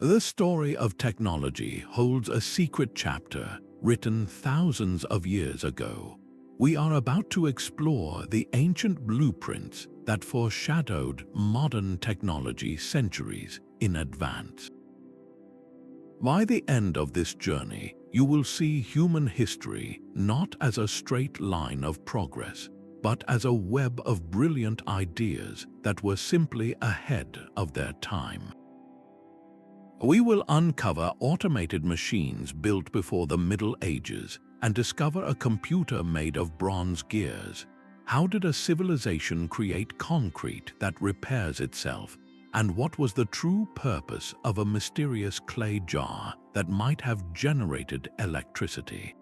The story of technology holds a secret chapter written thousands of years ago. We are about to explore the ancient blueprints that foreshadowed modern technology centuries in advance. By the end of this journey, you will see human history not as a straight line of progress, but as a web of brilliant ideas that were simply ahead of their time. We will uncover automated machines built before the Middle Ages and discover a computer made of bronze gears. How did a civilization create concrete that repairs itself? And what was the true purpose of a mysterious clay jar that might have generated electricity?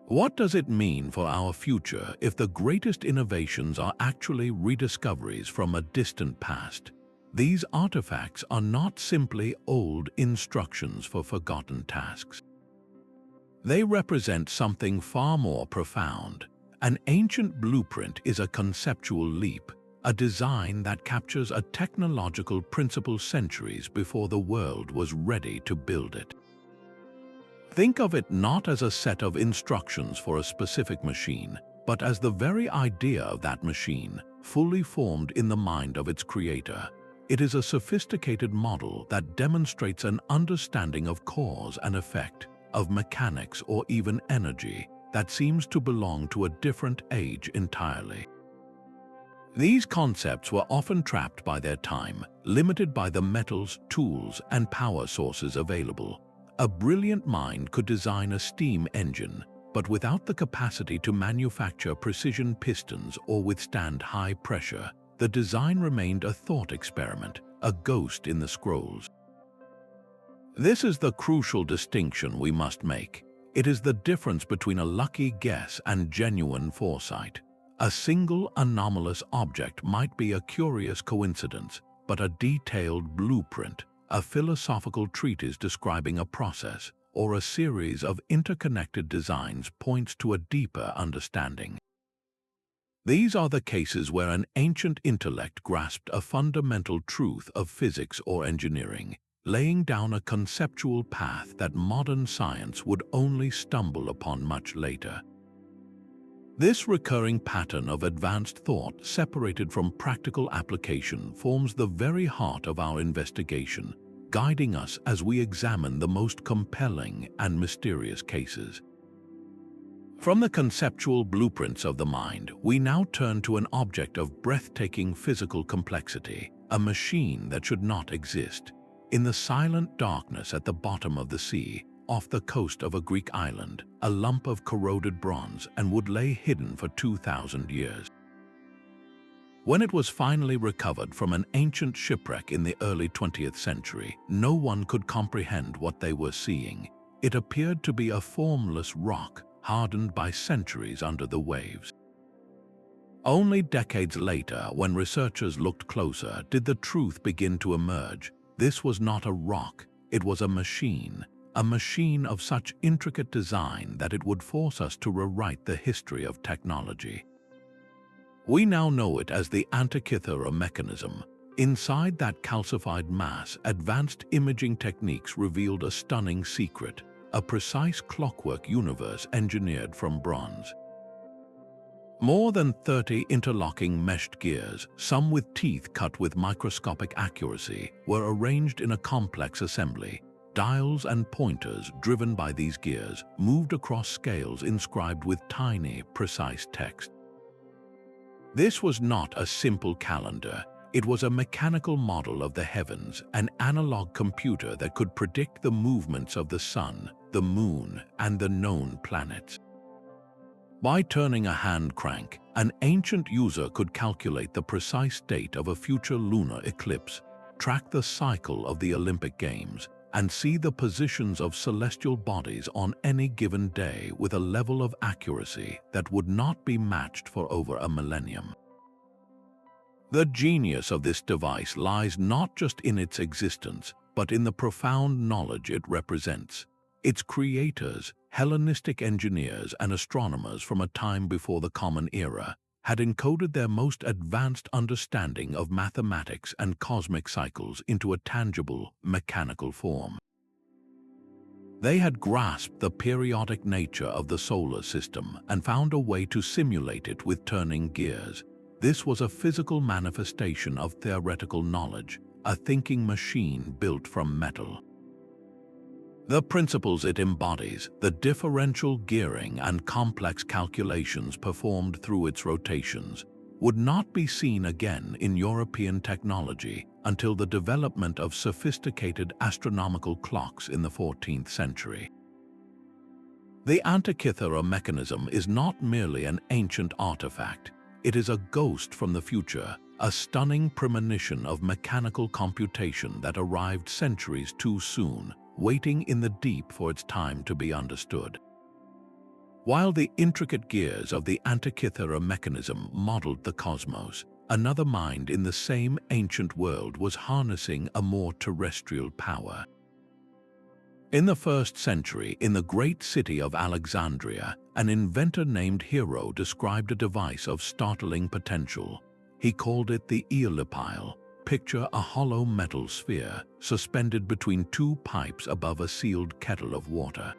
What does it mean for our future if the greatest innovations are actually rediscoveries from a distant past? These artifacts are not simply old instructions for forgotten tasks. They represent something far more profound. An ancient blueprint is a conceptual leap, a design that captures a technological principle centuries before the world was ready to build it. Think of it not as a set of instructions for a specific machine, but as the very idea of that machine, fully formed in the mind of its creator. It is a sophisticated model that demonstrates an understanding of cause and effect, of mechanics or even energy, that seems to belong to a different age entirely. These concepts were often trapped by their time, limited by the metals, tools, and power sources available. A brilliant mind could design a steam engine, but without the capacity to manufacture precision pistons or withstand high pressure, the design remained a thought experiment, a ghost in the scrolls. This is the crucial distinction we must make. It is the difference between a lucky guess and genuine foresight. A single anomalous object might be a curious coincidence, but a detailed blueprint, a philosophical treatise describing a process, or a series of interconnected designs points to a deeper understanding. These are the cases where an ancient intellect grasped a fundamental truth of physics or engineering, laying down a conceptual path that modern science would only stumble upon much later. This recurring pattern of advanced thought separated from practical application forms the very heart of our investigation, guiding us as we examine the most compelling and mysterious cases. From the conceptual blueprints of the mind, we now turn to an object of breathtaking physical complexity, a machine that should not exist. In the silent darkness at the bottom of the sea, off the coast of a Greek island, a lump of corroded bronze and would lay hidden for 2,000 years. When it was finally recovered from an ancient shipwreck in the early 20th century, no one could comprehend what they were seeing. It appeared to be a formless rock, hardened by centuries under the waves. Only decades later, when researchers looked closer, did the truth begin to emerge. This was not a rock, it was a machine of such intricate design that it would force us to rewrite the history of technology. We now know it as the Antikythera Mechanism. Inside that calcified mass, advanced imaging techniques revealed a stunning secret, a precise clockwork universe engineered from bronze. More than 30 interlocking meshed gears, some with teeth cut with microscopic accuracy, were arranged in a complex assembly. Dials and pointers driven by these gears moved across scales inscribed with tiny, precise text. This was not a simple calendar. It was a mechanical model of the heavens, an analog computer that could predict the movements of the sun, the moon, and the known planets. By turning a hand crank, an ancient user could calculate the precise date of a future lunar eclipse, track the cycle of the Olympic Games, and see the positions of celestial bodies on any given day with a level of accuracy that would not be matched for over a millennium. The genius of this device lies not just in its existence, but in the profound knowledge it represents. Its creators, Hellenistic engineers and astronomers from a time before the Common Era, had encoded their most advanced understanding of mathematics and cosmic cycles into a tangible, mechanical form. They had grasped the periodic nature of the solar system and found a way to simulate it with turning gears. This was a physical manifestation of theoretical knowledge, a thinking machine built from metal. The principles it embodies, the differential gearing and complex calculations performed through its rotations, would not be seen again in European technology until the development of sophisticated astronomical clocks in the 14th century. The Antikythera Mechanism is not merely an ancient artifact, it is a ghost from the future, a stunning premonition of mechanical computation that arrived centuries too soon, waiting in the deep for its time to be understood. While the intricate gears of the Antikythera Mechanism modeled the cosmos, another mind in the same ancient world was harnessing a more terrestrial power. In the 1st century, in the great city of Alexandria, an inventor named Hero described a device of startling potential. He called it the aeolipile. Picture a hollow metal sphere suspended between two pipes above a sealed kettle of water.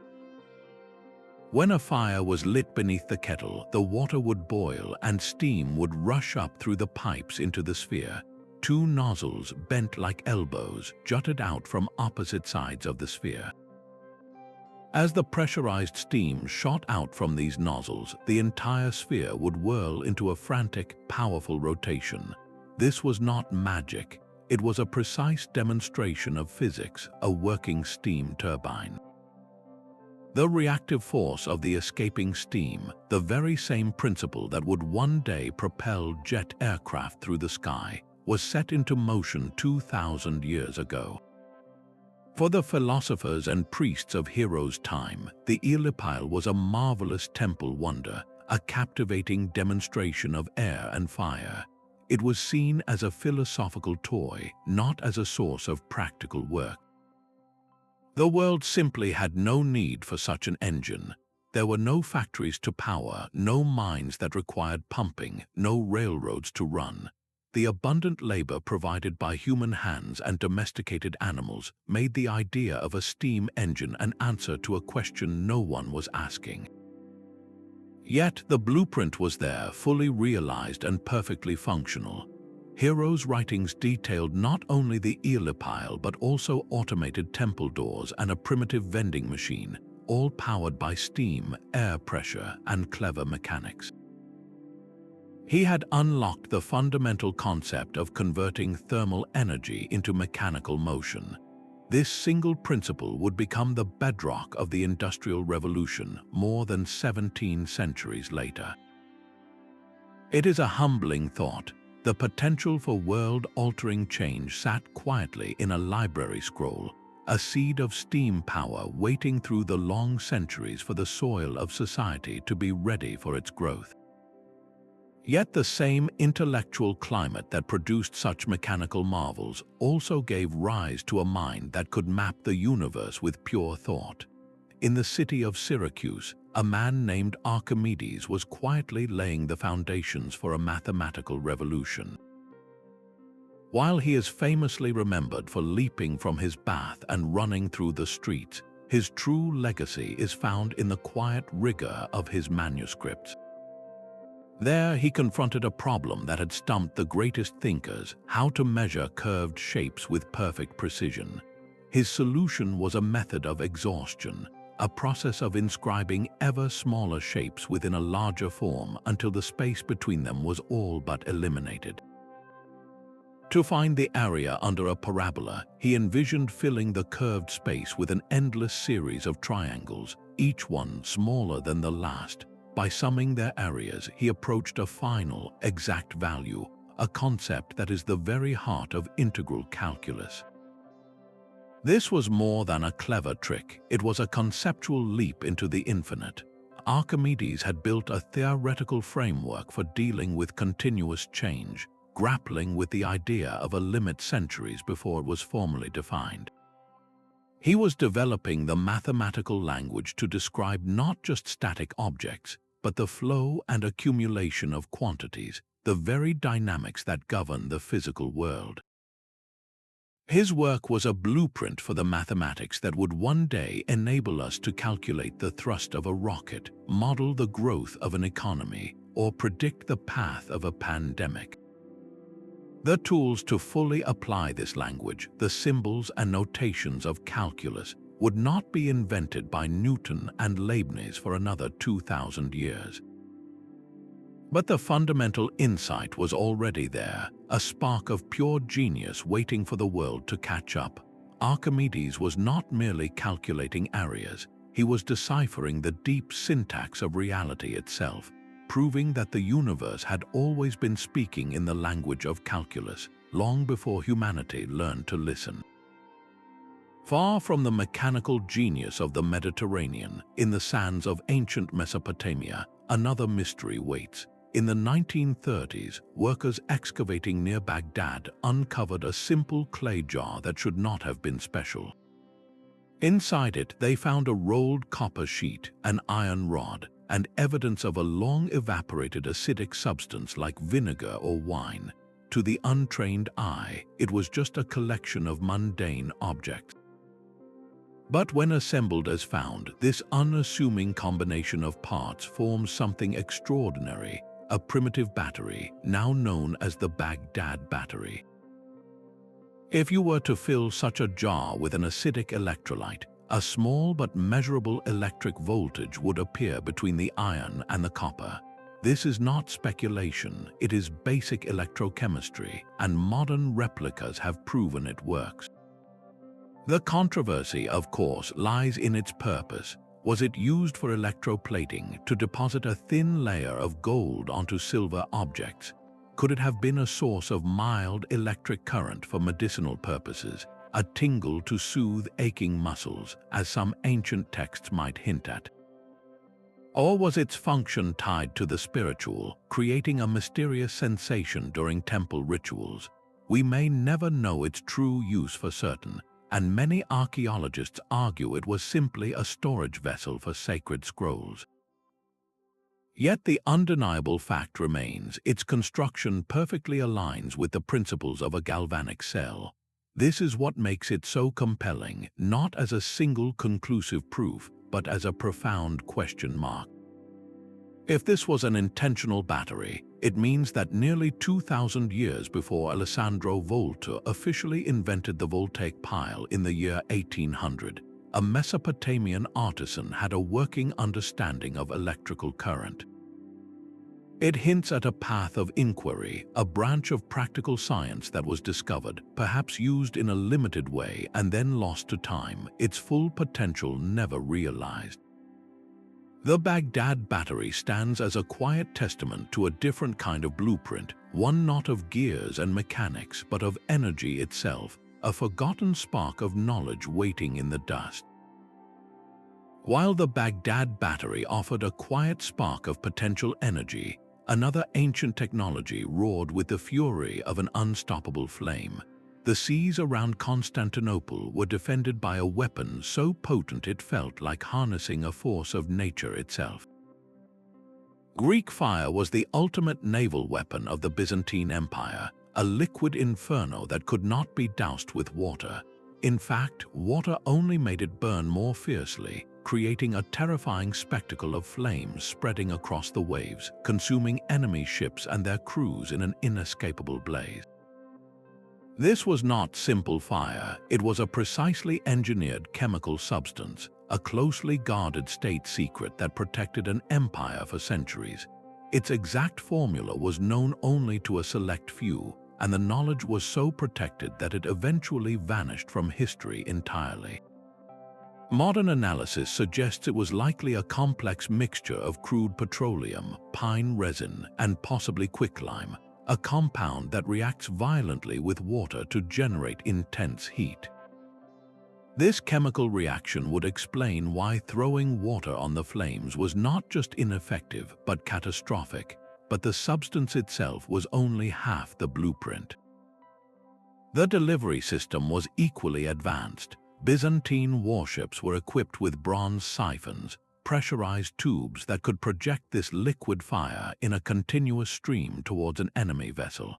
When a fire was lit beneath the kettle, the water would boil and steam would rush up through the pipes into the sphere. Two nozzles, bent like elbows, jutted out from opposite sides of the sphere. As the pressurized steam shot out from these nozzles, the entire sphere would whirl into a frantic, powerful rotation. This was not magic. It was a precise demonstration of physics, a working steam turbine. The reactive force of the escaping steam, the very same principle that would one day propel jet aircraft through the sky, was set into motion 2,000 years ago. For the philosophers and priests of Hero's time, the aeolipile was a marvelous temple wonder, a captivating demonstration of air and fire. It was seen as a philosophical toy, not as a source of practical work. The world simply had no need for such an engine. There were no factories to power, no mines that required pumping, no railroads to run. The abundant labor provided by human hands and domesticated animals made the idea of a steam engine an answer to a question no one was asking. Yet the blueprint was there, fully realized and perfectly functional. Hero's writings detailed not only the aeolipile but also automated temple doors and a primitive vending machine, all powered by steam, air pressure, and clever mechanics. He had unlocked the fundamental concept of converting thermal energy into mechanical motion. This single principle would become the bedrock of the Industrial Revolution more than 17 centuries later. It is a humbling thought. The potential for world-altering change sat quietly in a library scroll, a seed of steam power waiting through the long centuries for the soil of society to be ready for its growth. Yet the same intellectual climate that produced such mechanical marvels also gave rise to a mind that could map the universe with pure thought. In the city of Syracuse, a man named Archimedes was quietly laying the foundations for a mathematical revolution. While he is famously remembered for leaping from his bath and running through the streets, his true legacy is found in the quiet rigor of his manuscripts. There he confronted a problem that had stumped the greatest thinkers: how to measure curved shapes with perfect precision. His solution was a method of exhaustion, a process of inscribing ever smaller shapes within a larger form until the space between them was all but eliminated. To find the area under a parabola, he envisioned filling the curved space with an endless series of triangles, each one smaller than the last. By summing their areas, he approached a final, exact value, a concept that is the very heart of integral calculus. This was more than a clever trick, it was a conceptual leap into the infinite. Archimedes had built a theoretical framework for dealing with continuous change, grappling with the idea of a limit centuries before it was formally defined. He was developing the mathematical language to describe not just static objects, but the flow and accumulation of quantities, the very dynamics that govern the physical world. His work was a blueprint for the mathematics that would one day enable us to calculate the thrust of a rocket, model the growth of an economy, or predict the path of a pandemic. The tools to fully apply this language, the symbols and notations of calculus, would not be invented by Newton and Leibniz for another 2,000 years. But the fundamental insight was already there, a spark of pure genius waiting for the world to catch up. Archimedes was not merely calculating areas, he was deciphering the deep syntax of reality itself, proving that the universe had always been speaking in the language of calculus, long before humanity learned to listen. Far from the mechanical genius of the Mediterranean, in the sands of ancient Mesopotamia, another mystery waits. In the 1930s, workers excavating near Baghdad uncovered a simple clay jar that should not have been special. Inside it, they found a rolled copper sheet, an iron rod, and evidence of a long-evaporated acidic substance like vinegar or wine. To the untrained eye, it was just a collection of mundane objects. But when assembled as found, this unassuming combination of parts forms something extraordinary, a primitive battery, now known as the Baghdad battery. If you were to fill such a jar with an acidic electrolyte, a small but measurable electric voltage would appear between the iron and the copper. This is not speculation, it is basic electrochemistry, and modern replicas have proven it works. The controversy, of course, lies in its purpose. Was it used for electroplating to deposit a thin layer of gold onto silver objects? Could it have been a source of mild electric current for medicinal purposes, a tingle to soothe aching muscles, as some ancient texts might hint at? Or was its function tied to the spiritual, creating a mysterious sensation during temple rituals? We may never know its true use for certain, and many archaeologists argue it was simply a storage vessel for sacred scrolls. Yet the undeniable fact remains, its construction perfectly aligns with the principles of a galvanic cell. This is what makes it so compelling, not as a single conclusive proof, but as a profound question mark. If this was an intentional battery, it means that nearly 2,000 years before Alessandro Volta officially invented the voltaic pile in the year 1800, a Mesopotamian artisan had a working understanding of electrical current. It hints at a path of inquiry, a branch of practical science that was discovered, perhaps used in a limited way and then lost to time, its full potential never realized. The Baghdad battery stands as a quiet testament to a different kind of blueprint, one not of gears and mechanics but of energy itself, a forgotten spark of knowledge waiting in the dust. While the Baghdad battery offered a quiet spark of potential energy, another ancient technology roared with the fury of an unstoppable flame. The seas around Constantinople were defended by a weapon so potent it felt like harnessing a force of nature itself. Greek fire was the ultimate naval weapon of the Byzantine Empire, a liquid inferno that could not be doused with water. In fact, water only made it burn more fiercely, creating a terrifying spectacle of flames spreading across the waves, consuming enemy ships and their crews in an inescapable blaze. This was not simple fire, it was a precisely engineered chemical substance, a closely guarded state secret that protected an empire for centuries. Its exact formula was known only to a select few, and the knowledge was so protected that it eventually vanished from history entirely. Modern analysis suggests it was likely a complex mixture of crude petroleum, pine resin, and possibly quicklime, a compound that reacts violently with water to generate intense heat. This chemical reaction would explain why throwing water on the flames was not just ineffective but catastrophic, but the substance itself was only half the blueprint. The delivery system was equally advanced. Byzantine warships were equipped with bronze siphons, pressurized tubes that could project this liquid fire in a continuous stream towards an enemy vessel.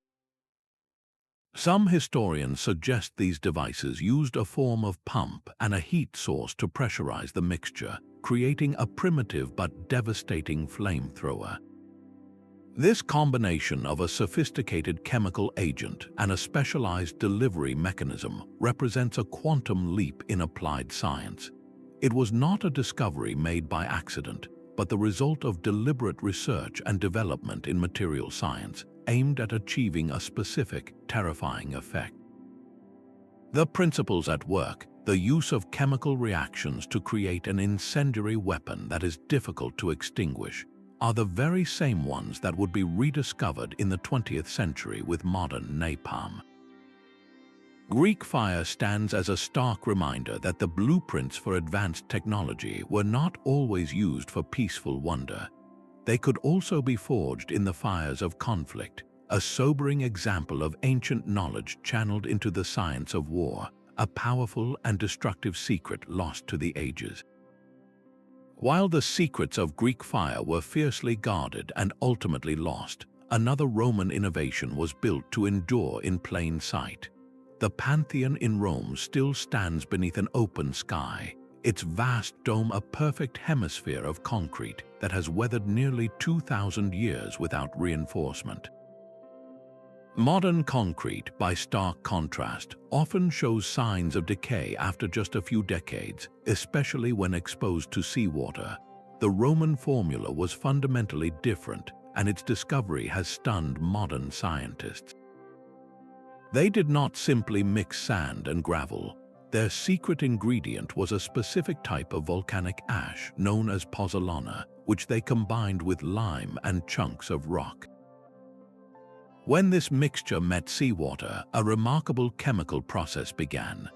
Some historians suggest these devices used a form of pump and a heat source to pressurize the mixture, creating a primitive but devastating flamethrower. This combination of a sophisticated chemical agent and a specialized delivery mechanism represents a quantum leap in applied science. It was not a discovery made by accident, but the result of deliberate research and development in material science aimed at achieving a specific, terrifying effect. The principles at work, the use of chemical reactions to create an incendiary weapon that is difficult to extinguish, are the very same ones that would be rediscovered in the 20th century with modern napalm. Greek fire stands as a stark reminder that the blueprints for advanced technology were not always used for peaceful wonder. They could also be forged in the fires of conflict, a sobering example of ancient knowledge channeled into the science of war, a powerful and destructive secret lost to the ages. While the secrets of Greek fire were fiercely guarded and ultimately lost, another Roman innovation was built to endure in plain sight. The Pantheon in Rome still stands beneath an open sky, its vast dome a perfect hemisphere of concrete that has weathered nearly 2,000 years without reinforcement. Modern concrete, by stark contrast, often shows signs of decay after just a few decades, especially when exposed to seawater. The Roman formula was fundamentally different, and its discovery has stunned modern scientists. They did not simply mix sand and gravel. Their secret ingredient was a specific type of volcanic ash known as pozzolana, which they combined with lime and chunks of rock. When this mixture met seawater, a remarkable chemical process began.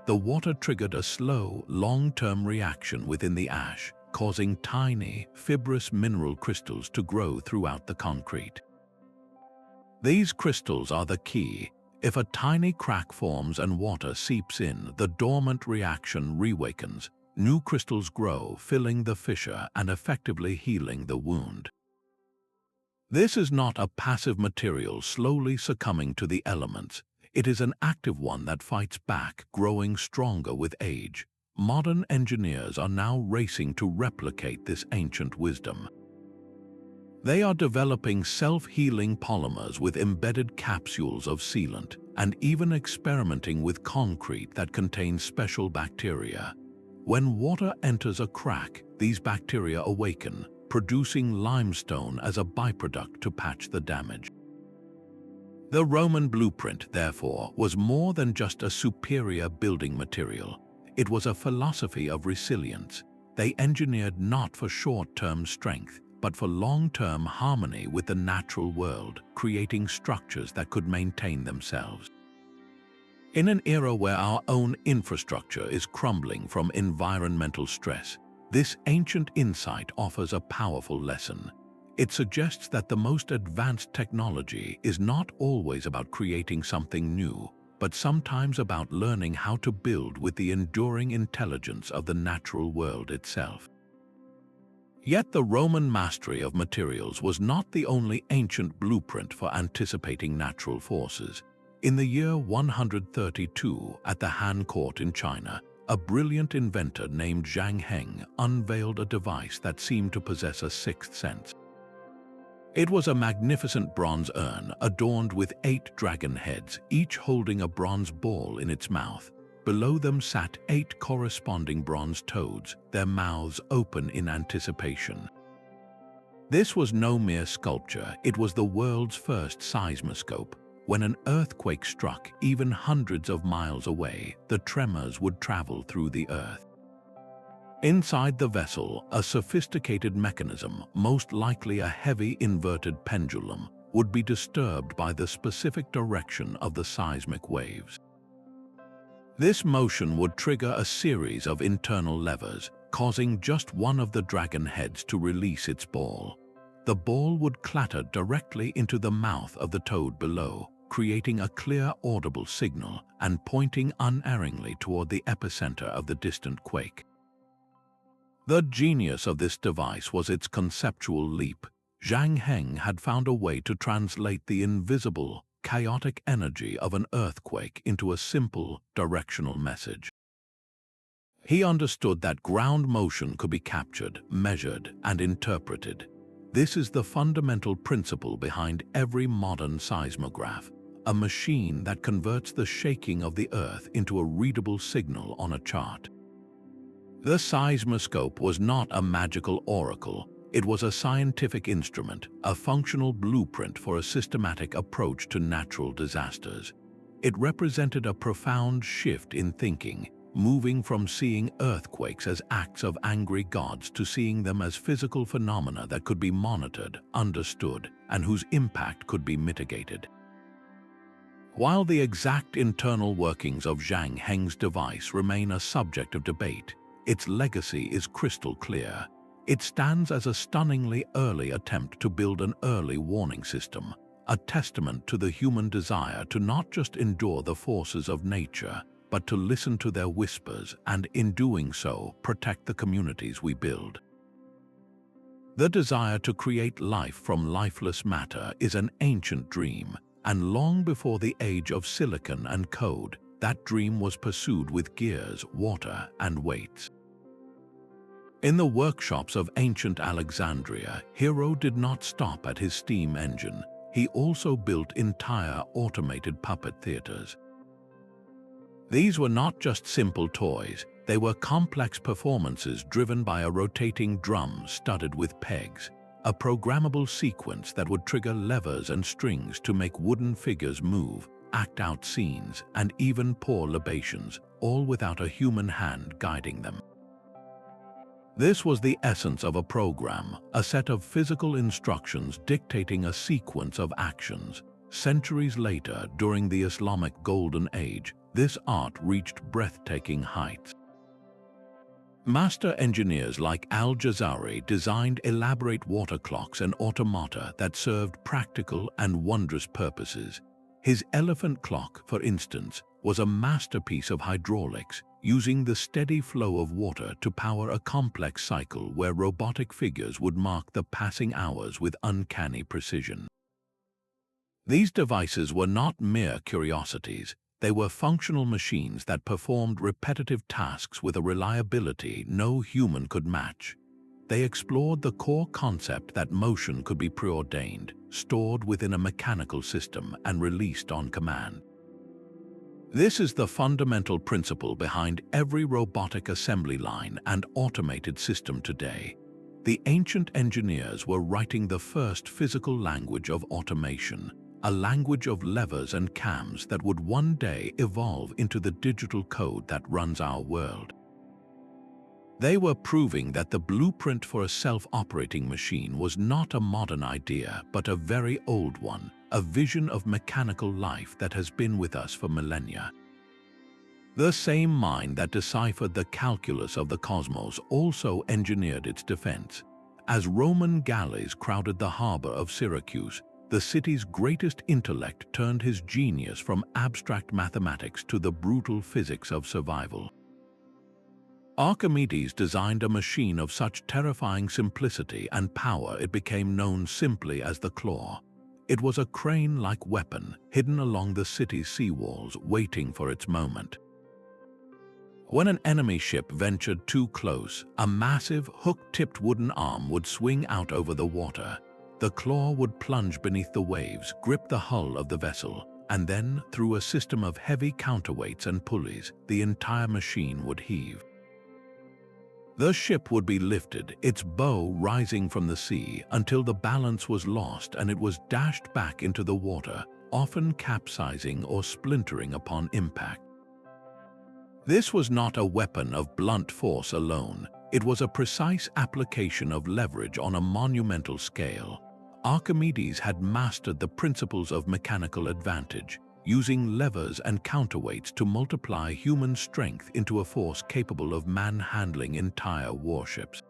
The water triggered a slow, long-term reaction within the ash, causing tiny, fibrous mineral crystals to grow throughout the concrete. These crystals are the key. If a tiny crack forms and water seeps in, the dormant reaction reawakens. New crystals grow, filling the fissure and effectively healing the wound. This is not a passive material slowly succumbing to the elements. It is an active one that fights back, growing stronger with age. Modern engineers are now racing to replicate this ancient wisdom. They are developing self-healing polymers with embedded capsules of sealant, and even experimenting with concrete that contains special bacteria. When water enters a crack, these bacteria awaken, producing limestone as a byproduct to patch the damage. The Roman blueprint, therefore, was more than just a superior building material. It was a philosophy of resilience. They engineered not for short-term strength, but for long-term harmony with the natural world, creating structures that could maintain themselves. In an era where our own infrastructure is crumbling from environmental stress, this ancient insight offers a powerful lesson. It suggests that the most advanced technology is not always about creating something new, but sometimes about learning how to build with the enduring intelligence of the natural world itself. Yet the Roman mastery of materials was not the only ancient blueprint for anticipating natural forces. In the year 132, at the Han Court in China, a brilliant inventor named Zhang Heng unveiled a device that seemed to possess a sixth sense. It was a magnificent bronze urn adorned with 8 dragon heads, each holding a bronze ball in its mouth. Below them sat 8 corresponding bronze toads, their mouths open in anticipation. This was no mere sculpture, it was the world's first seismoscope. When an earthquake struck, even hundreds of miles away, the tremors would travel through the earth. Inside the vessel, a sophisticated mechanism, most likely a heavy inverted pendulum, would be disturbed by the specific direction of the seismic waves. This motion would trigger a series of internal levers, causing just one of the dragon heads to release its ball. The ball would clatter directly into the mouth of the toad below, creating a clear, audible signal and pointing unerringly toward the epicenter of the distant quake. The genius of this device was its conceptual leap. Zhang Heng had found a way to translate the invisible, chaotic energy of an earthquake into a simple, directional message. He understood that ground motion could be captured, measured, and interpreted. This is the fundamental principle behind every modern seismograph, a machine that converts the shaking of the earth into a readable signal on a chart. The seismoscope was not a magical oracle. It was a scientific instrument, a functional blueprint for a systematic approach to natural disasters. It represented a profound shift in thinking, moving from seeing earthquakes as acts of angry gods to seeing them as physical phenomena that could be monitored, understood, and whose impact could be mitigated. While the exact internal workings of Zhang Heng's device remain a subject of debate, its legacy is crystal clear. It stands as a stunningly early attempt to build an early warning system, a testament to the human desire to not just endure the forces of nature, but to listen to their whispers and, in doing so, protect the communities we build. The desire to create life from lifeless matter is an ancient dream, and long before the age of silicon and code, that dream was pursued with gears, water, and weights. In the workshops of ancient Alexandria, Hero did not stop at his steam engine. He also built entire automated puppet theaters. These were not just simple toys, they were complex performances driven by a rotating drum studded with pegs, a programmable sequence that would trigger levers and strings to make wooden figures move, act out scenes, and even pour libations, all without a human hand guiding them. This was the essence of a program, a set of physical instructions dictating a sequence of actions. Centuries later, during the Islamic Golden Age, this art reached breathtaking heights. Master engineers like Al-Jazari designed elaborate water clocks and automata that served practical and wondrous purposes. His elephant clock, for instance, was a masterpiece of hydraulics, using the steady flow of water to power a complex cycle where robotic figures would mark the passing hours with uncanny precision. These devices were not mere curiosities. They were functional machines that performed repetitive tasks with a reliability no human could match. They explored the core concept that motion could be preordained, stored within a mechanical system, and released on command. This is the fundamental principle behind every robotic assembly line and automated system today. The ancient engineers were writing the first physical language of automation, a language of levers and cams that would one day evolve into the digital code that runs our world. They were proving that the blueprint for a self-operating machine was not a modern idea, but a very old one, a vision of mechanical life that has been with us for millennia. The same mind that deciphered the calculus of the cosmos also engineered its defense. As Roman galleys crowded the harbor of Syracuse, the city's greatest intellect turned his genius from abstract mathematics to the brutal physics of survival. Archimedes designed a machine of such terrifying simplicity and power it became known simply as the claw. It was a crane-like weapon hidden along the city's seawalls, waiting for its moment. When an enemy ship ventured too close, a massive, hook-tipped wooden arm would swing out over the water. The claw would plunge beneath the waves, grip the hull of the vessel, and then, through a system of heavy counterweights and pulleys, the entire machine would heave. The ship would be lifted, its bow rising from the sea, until the balance was lost and it was dashed back into the water, often capsizing or splintering upon impact. This was not a weapon of blunt force alone. It was a precise application of leverage on a monumental scale. Archimedes had mastered the principles of mechanical advantage, using levers and counterweights to multiply human strength into a force capable of manhandling entire warships.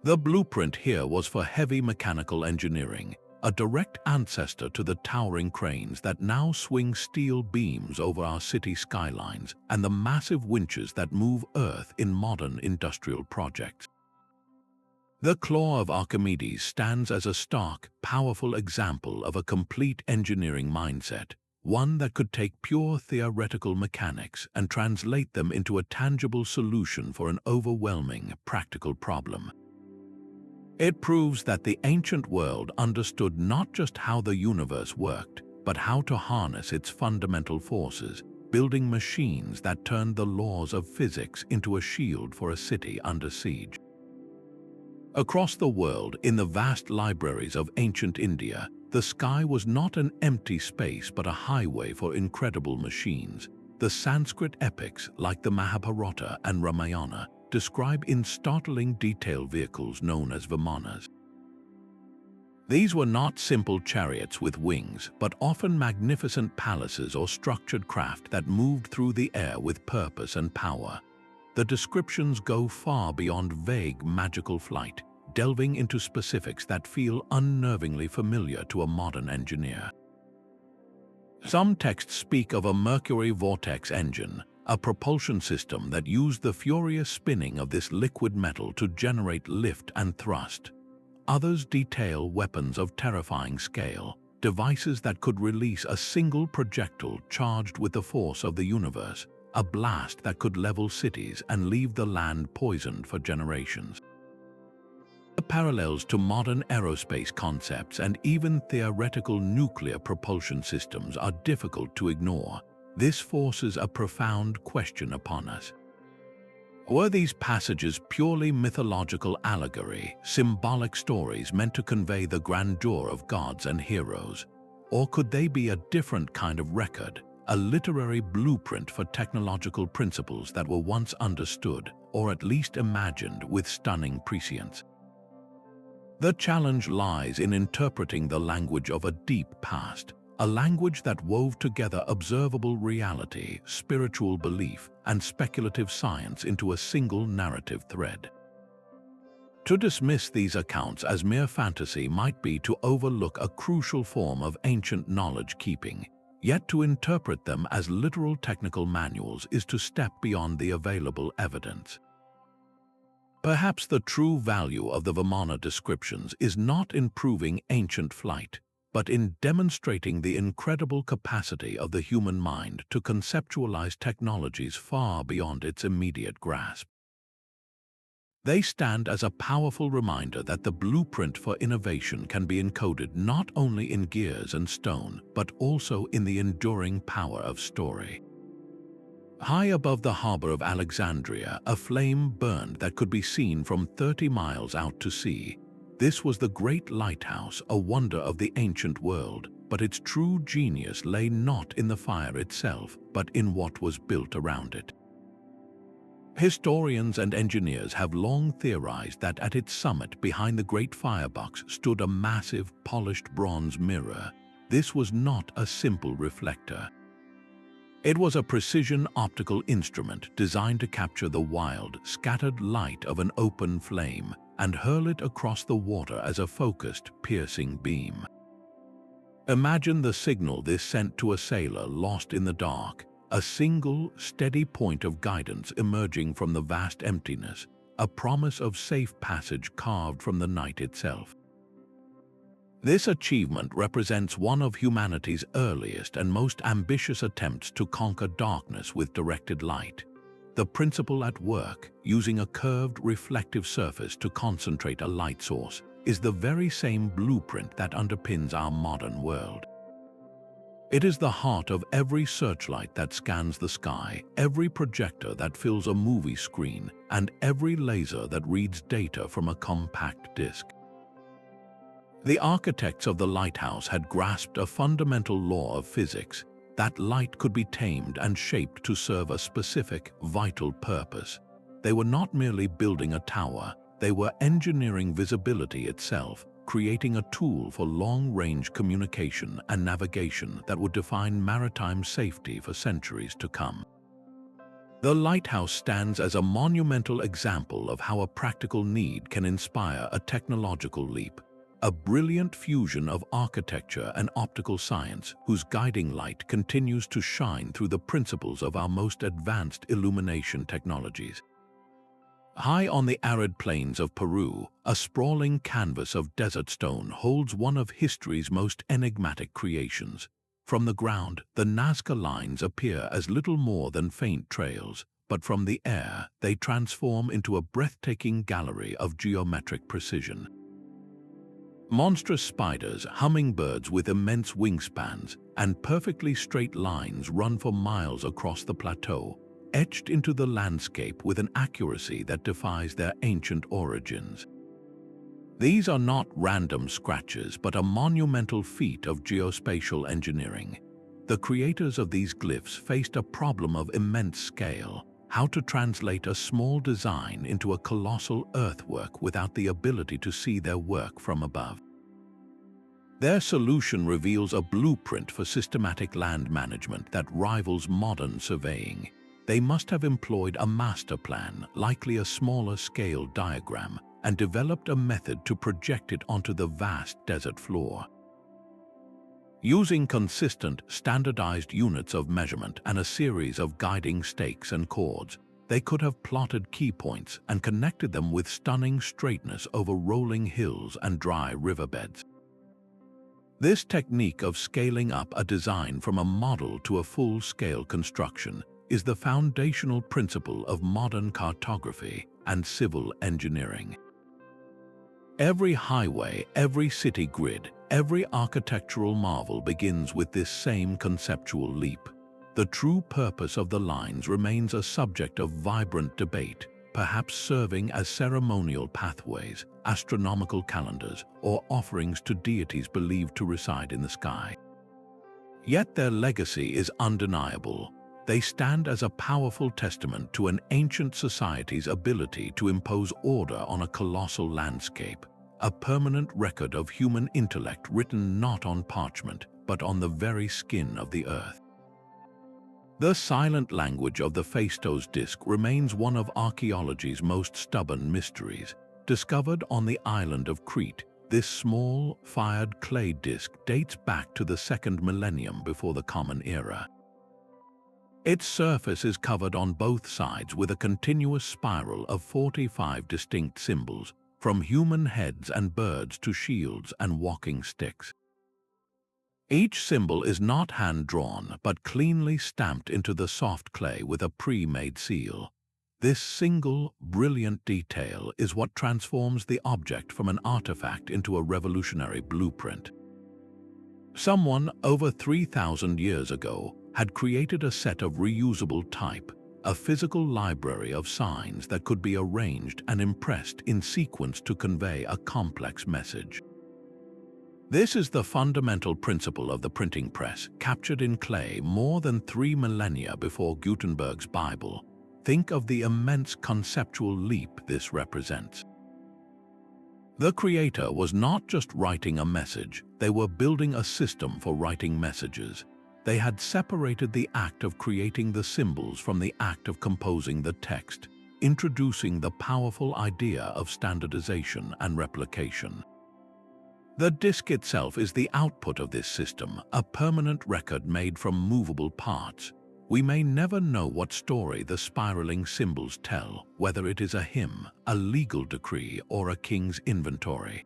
The blueprint here was for heavy mechanical engineering, a direct ancestor to the towering cranes that now swing steel beams over our city skylines and the massive winches that move Earth in modern industrial projects. The claw of Archimedes stands as a stark, powerful example of a complete engineering mindset, one that could take pure theoretical mechanics and translate them into a tangible solution for an overwhelming practical problem. It proves that the ancient world understood not just how the universe worked, but how to harness its fundamental forces, building machines that turned the laws of physics into a shield for a city under siege. Across the world, in the vast libraries of ancient India, the sky was not an empty space but a highway for incredible machines. The Sanskrit epics, like the Mahabharata and Ramayana, describe in startling detail vehicles known as vimanas. These were not simple chariots with wings, but often magnificent palaces or structured craft that moved through the air with purpose and power. The descriptions go far beyond vague magical flight, delving into specifics that feel unnervingly familiar to a modern engineer. Some texts speak of a mercury vortex engine, a propulsion system that used the furious spinning of this liquid metal to generate lift and thrust. Others detail weapons of terrifying scale, devices that could release a single projectile charged with the force of the universe, a blast that could level cities and leave the land poisoned for generations. The parallels to modern aerospace concepts and even theoretical nuclear propulsion systems are difficult to ignore. This forces a profound question upon us. Were these passages purely mythological allegory, symbolic stories meant to convey the grandeur of gods and heroes? Or could they be a different kind of record, a literary blueprint for technological principles that were once understood, or at least imagined with stunning prescience? The challenge lies in interpreting the language of a deep past, a language that wove together observable reality, spiritual belief, and speculative science into a single narrative thread. To dismiss these accounts as mere fantasy might be to overlook a crucial form of ancient knowledge-keeping, yet to interpret them as literal technical manuals is to step beyond the available evidence. Perhaps the true value of the Vimana descriptions is not in proving ancient flight, but in demonstrating the incredible capacity of the human mind to conceptualize technologies far beyond its immediate grasp. They stand as a powerful reminder that the blueprint for innovation can be encoded not only in gears and stone, but also in the enduring power of story. High above the harbor of Alexandria, a flame burned that could be seen from 30 miles out to sea. This was the Great Lighthouse, a wonder of the ancient world, but its true genius lay not in the fire itself, but in what was built around it. Historians and engineers have long theorized that at its summit behind the great firebox stood a massive, polished bronze mirror. This was not a simple reflector. It was a precision optical instrument designed to capture the wild, scattered light of an open flame and hurl it across the water as a focused, piercing beam. Imagine the signal this sent to a sailor lost in the dark, a single, steady point of guidance emerging from the vast emptiness, a promise of safe passage carved from the night itself. This achievement represents one of humanity's earliest and most ambitious attempts to conquer darkness with directed light. The principle at work, using a curved reflective surface to concentrate a light source, is the very same blueprint that underpins our modern world. It is the heart of every searchlight that scans the sky, every projector that fills a movie screen, and every laser that reads data from a compact disc. The architects of the lighthouse had grasped a fundamental law of physics, that light could be tamed and shaped to serve a specific, vital purpose. They were not merely building a tower, they were engineering visibility itself, creating a tool for long-range communication and navigation that would define maritime safety for centuries to come. The lighthouse stands as a monumental example of how a practical need can inspire a technological leap, a brilliant fusion of architecture and optical science whose guiding light continues to shine through the principles of our most advanced illumination technologies. High on the arid plains of Peru, a sprawling canvas of desert stone holds one of history's most enigmatic creations. From the ground, the Nazca lines appear as little more than faint trails, but from the air, they transform into a breathtaking gallery of geometric precision. Monstrous spiders, hummingbirds with immense wingspans, and perfectly straight lines run for miles across the plateau, etched into the landscape with an accuracy that defies their ancient origins. These are not random scratches, but a monumental feat of geospatial engineering. The creators of these glyphs faced a problem of immense scale: how to translate a small design into a colossal earthwork without the ability to see their work from above. Their solution reveals a blueprint for systematic land management that rivals modern surveying. They must have employed a master plan, likely a smaller scale diagram, and developed a method to project it onto the vast desert floor. Using consistent, standardized units of measurement and a series of guiding stakes and cords, they could have plotted key points and connected them with stunning straightness over rolling hills and dry riverbeds. This technique of scaling up a design from a model to a full-scale construction is the foundational principle of modern cartography and civil engineering. Every highway, every city grid, every architectural marvel begins with this same conceptual leap. The true purpose of the lines remains a subject of vibrant debate, perhaps serving as ceremonial pathways, astronomical calendars, or offerings to deities believed to reside in the sky. Yet their legacy is undeniable. They stand as a powerful testament to an ancient society's ability to impose order on a colossal landscape, a permanent record of human intellect written not on parchment, but on the very skin of the earth. The silent language of the Phaistos disk remains one of archaeology's most stubborn mysteries. Discovered on the island of Crete, this small, fired clay disk dates back to the 2nd millennium before the Common Era. Its surface is covered on both sides with a continuous spiral of 45 distinct symbols, from human heads and birds to shields and walking sticks. Each symbol is not hand-drawn, but cleanly stamped into the soft clay with a pre-made seal. This single, brilliant detail is what transforms the object from an artifact into a revolutionary blueprint. Someone over 3,000 years ago had created a set of reusable type, a physical library of signs that could be arranged and impressed in sequence to convey a complex message. This is the fundamental principle of the printing press, captured in clay more than 3 millennia before Gutenberg's Bible. Think of the immense conceptual leap this represents. The creator was not just writing a message, they were building a system for writing messages. They had separated the act of creating the symbols from the act of composing the text, introducing the powerful idea of standardization and replication. The disk itself is the output of this system, a permanent record made from movable parts. We may never know what story the spiraling symbols tell, whether it is a hymn, a legal decree, or a king's inventory.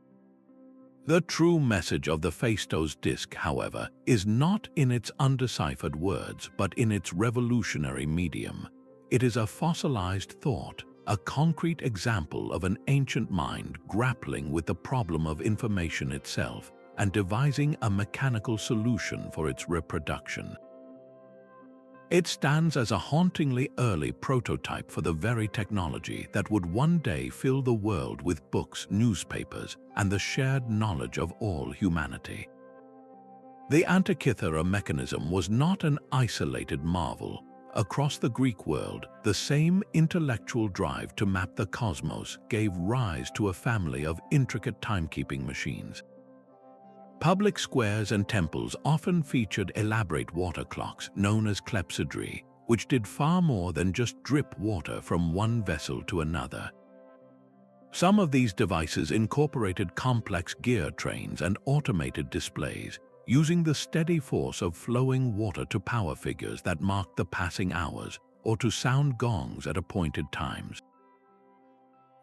The true message of the Phaistos disk, however, is not in its undeciphered words, but in its revolutionary medium. It is a fossilized thought, a concrete example of an ancient mind grappling with the problem of information itself and devising a mechanical solution for its reproduction. It stands as a hauntingly early prototype for the very technology that would one day fill the world with books, newspapers, and the shared knowledge of all humanity. The Antikythera Mechanism was not an isolated marvel. Across the Greek world, the same intellectual drive to map the cosmos gave rise to a family of intricate timekeeping machines. Public squares and temples often featured elaborate water clocks known as clepsydry, which did far more than just drip water from one vessel to another. Some of these devices incorporated complex gear trains and automated displays, using the steady force of flowing water to power figures that marked the passing hours or to sound gongs at appointed times.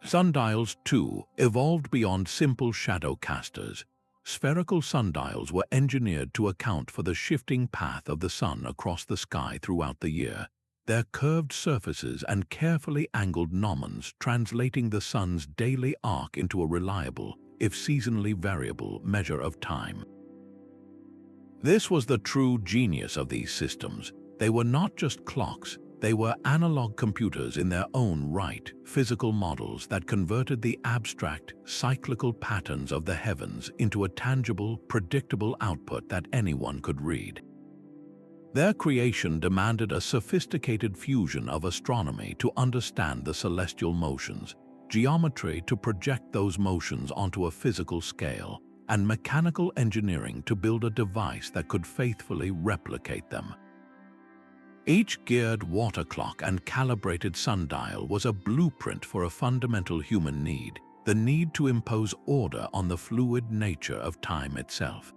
Sundials, too, evolved beyond simple shadow casters. Spherical sundials were engineered to account for the shifting path of the sun across the sky throughout the year, their curved surfaces and carefully angled gnomons translating the sun's daily arc into a reliable, if seasonally variable, measure of time. This was the true genius of these systems. They were not just clocks, they were analog computers in their own right, physical models that converted the abstract, cyclical patterns of the heavens into a tangible, predictable output that anyone could read. Their creation demanded a sophisticated fusion of astronomy to understand the celestial motions, geometry to project those motions onto a physical scale, and mechanical engineering to build a device that could faithfully replicate them. Each geared water clock and calibrated sundial was a blueprint for a fundamental human need, the need to impose order on the fluid nature of time itself.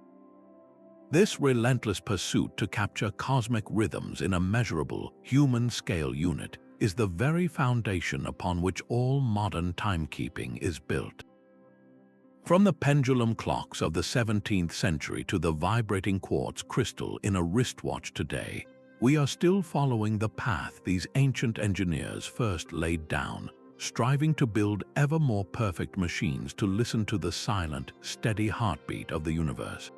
This relentless pursuit to capture cosmic rhythms in a measurable, human-scale unit is the very foundation upon which all modern timekeeping is built. From the pendulum clocks of the 17th century to the vibrating quartz crystal in a wristwatch today, we are still following the path these ancient engineers first laid down, striving to build ever more perfect machines to listen to the silent, steady heartbeat of the universe.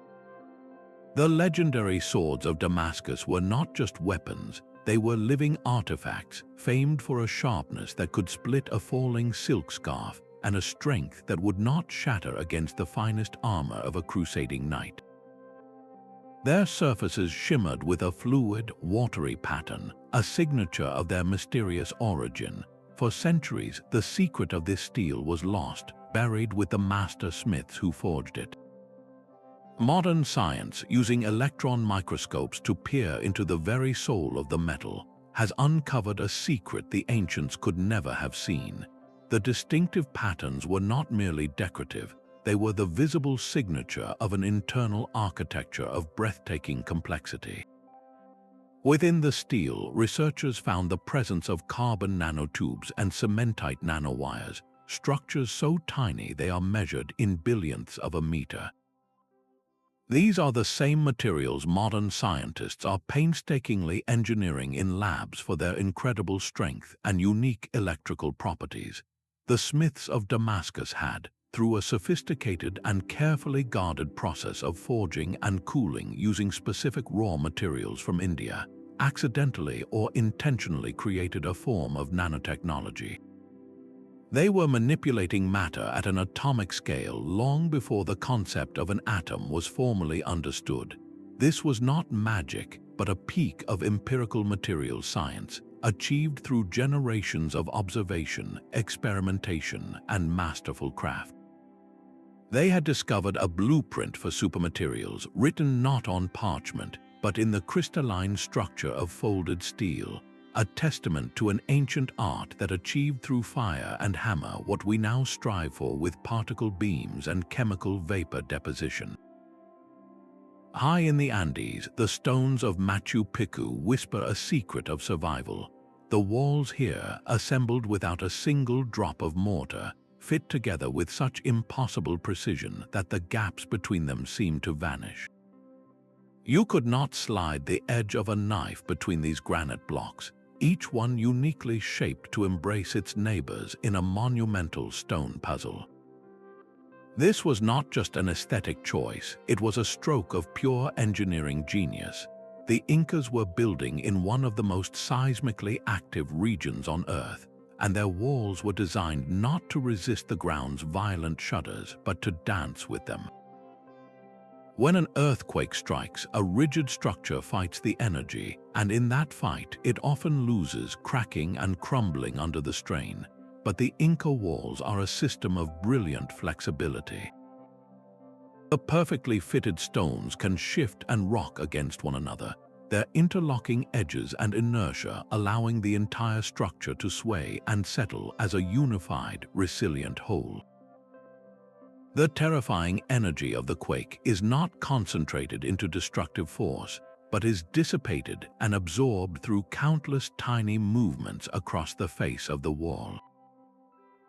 The legendary swords of Damascus were not just weapons, they were living artifacts, famed for a sharpness that could split a falling silk scarf and a strength that would not shatter against the finest armor of a crusading knight. Their surfaces shimmered with a fluid, watery pattern, a signature of their mysterious origin. For centuries, the secret of this steel was lost, buried with the master smiths who forged it. Modern science, using electron microscopes to peer into the very soul of the metal, has uncovered a secret the ancients could never have seen. The distinctive patterns were not merely decorative, they were the visible signature of an internal architecture of breathtaking complexity. Within the steel, researchers found the presence of carbon nanotubes and cementite nanowires, structures so tiny they are measured in billionths of a meter. These are the same materials modern scientists are painstakingly engineering in labs for their incredible strength and unique electrical properties. The smiths of Damascus had, through a sophisticated and carefully guarded process of forging and cooling using specific raw materials from India, accidentally or intentionally created a form of nanotechnology. They were manipulating matter at an atomic scale long before the concept of an atom was formally understood. This was not magic, but a peak of empirical materials science, achieved through generations of observation, experimentation, and masterful craft. They had discovered a blueprint for supermaterials written not on parchment, but in the crystalline structure of folded steel, a testament to an ancient art that achieved through fire and hammer what we now strive for with particle beams and chemical vapor deposition. High in the Andes, the stones of Machu Picchu whisper a secret of survival. The walls here, assembled without a single drop of mortar, fit together with such impossible precision that the gaps between them seem to vanish. You could not slide the edge of a knife between these granite blocks, each one uniquely shaped to embrace its neighbors in a monumental stone puzzle. This was not just an aesthetic choice, it was a stroke of pure engineering genius. The Incas were building in one of the most seismically active regions on Earth, and their walls were designed not to resist the ground's violent shudders, but to dance with them. When an earthquake strikes, a rigid structure fights the energy, and in that fight, it often loses, cracking and crumbling under the strain. But the Inca walls are a system of brilliant flexibility. The perfectly fitted stones can shift and rock against one another, their interlocking edges and inertia allowing the entire structure to sway and settle as a unified, resilient whole. The terrifying energy of the quake is not concentrated into destructive force, but is dissipated and absorbed through countless tiny movements across the face of the wall.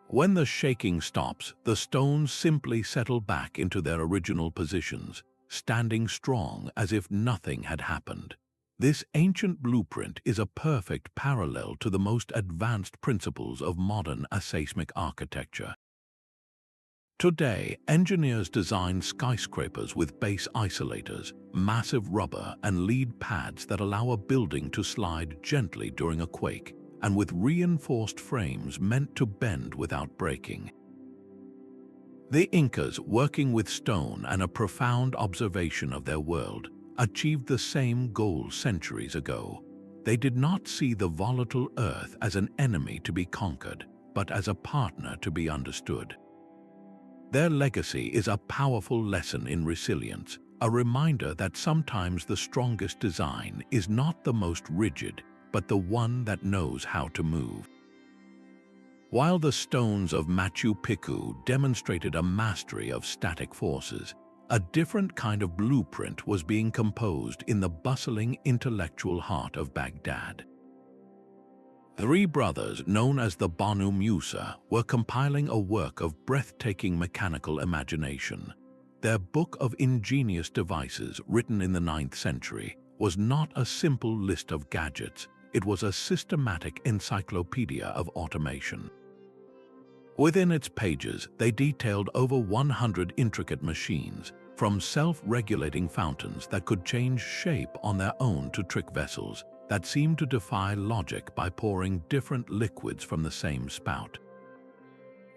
When the shaking stops, the stones simply settle back into their original positions, standing strong as if nothing had happened. This ancient blueprint is a perfect parallel to the most advanced principles of modern aseismic architecture. Today, engineers design skyscrapers with base isolators, massive rubber and lead pads that allow a building to slide gently during a quake, and with reinforced frames meant to bend without breaking. The Incas, working with stone and a profound observation of their world, achieved the same goal centuries ago. They did not see the volatile earth as an enemy to be conquered, but as a partner to be understood. Their legacy is a powerful lesson in resilience, a reminder that sometimes the strongest design is not the most rigid, but the one that knows how to move. While the stones of Machu Picchu demonstrated a mastery of static forces, a different kind of blueprint was being composed in the bustling intellectual heart of Baghdad. Three brothers, known as the Banu Musa, were compiling a work of breathtaking mechanical imagination. Their book of ingenious devices, written in the 9th century, was not a simple list of gadgets. It was a systematic encyclopedia of automation. Within its pages, they detailed over 100 intricate machines, from self-regulating fountains that could change shape on their own to trick vessels that seemed to defy logic by pouring different liquids from the same spout.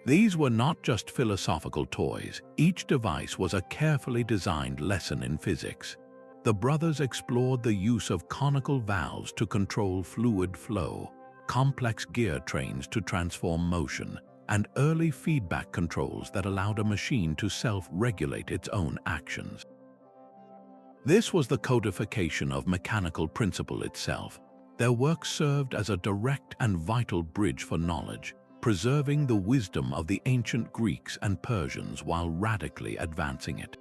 These were not just philosophical toys. Each device was a carefully designed lesson in physics. The brothers explored the use of conical valves to control fluid flow, complex gear trains to transform motion, and early feedback controls that allowed a machine to self-regulate its own actions. This was the codification of mechanical principle itself. Their work served as a direct and vital bridge for knowledge, preserving the wisdom of the ancient Greeks and Persians while radically advancing it.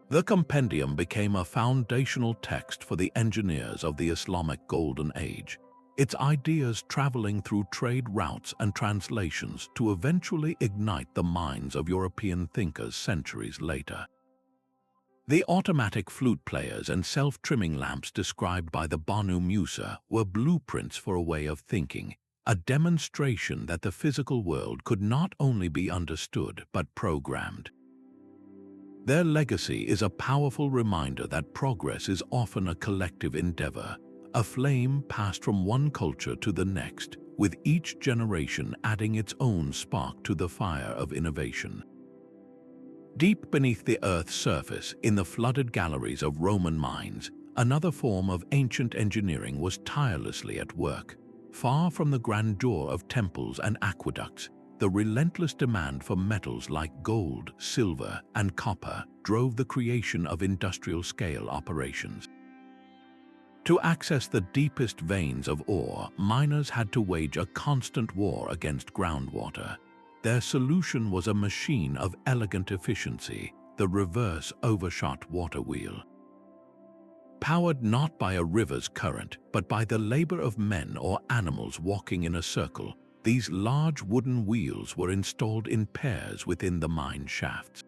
The compendium became a foundational text for the engineers of the Islamic Golden Age, its ideas traveling through trade routes and translations to eventually ignite the minds of European thinkers centuries later. The automatic flute players and self-trimming lamps described by the Banu Musa were blueprints for a way of thinking, a demonstration that the physical world could not only be understood but programmed. Their legacy is a powerful reminder that progress is often a collective endeavor, a flame passed from one culture to the next, with each generation adding its own spark to the fire of innovation. Deep beneath the Earth's surface, in the flooded galleries of Roman mines, another form of ancient engineering was tirelessly at work. Far from the grandeur of temples and aqueducts, the relentless demand for metals like gold, silver, and copper drove the creation of industrial-scale operations. To access the deepest veins of ore, miners had to wage a constant war against groundwater. Their solution was a machine of elegant efficiency, the reverse overshot water wheel. Powered not by a river's current, but by the labor of men or animals walking in a circle, these large wooden wheels were installed in pairs within the mine shafts.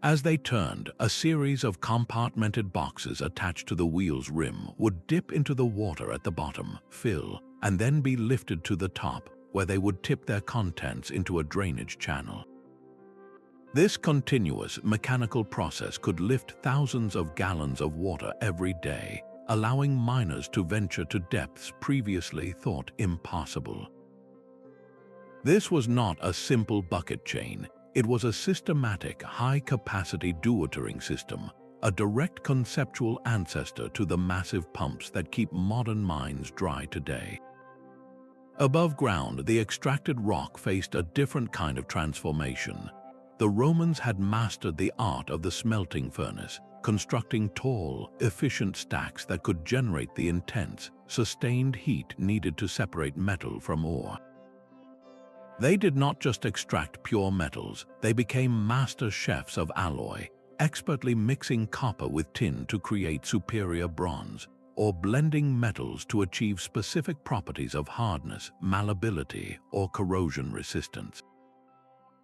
As they turned, a series of compartmented boxes attached to the wheel's rim would dip into the water at the bottom, fill, and then be lifted to the top, where they would tip their contents into a drainage channel. This continuous mechanical process could lift thousands of gallons of water every day, allowing miners to venture to depths previously thought impossible. This was not a simple bucket chain. It was a systematic, high-capacity dewatering system, a direct conceptual ancestor to the massive pumps that keep modern mines dry today. Above ground, the extracted rock faced a different kind of transformation. The Romans had mastered the art of the smelting furnace, constructing tall, efficient stacks that could generate the intense, sustained heat needed to separate metal from ore. They did not just extract pure metals, they became master chefs of alloy, expertly mixing copper with tin to create superior bronze, or blending metals to achieve specific properties of hardness, malleability, or corrosion resistance.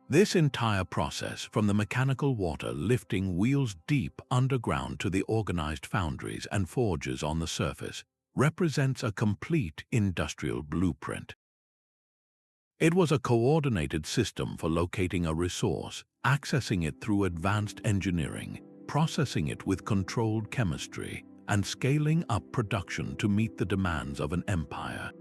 This entire process, from the mechanical water lifting wheels deep underground to the organized foundries and forges on the surface, represents a complete industrial blueprint. It was a coordinated system for locating a resource, accessing it through advanced engineering, processing it with controlled chemistry, and scaling up production to meet the demands of an empire.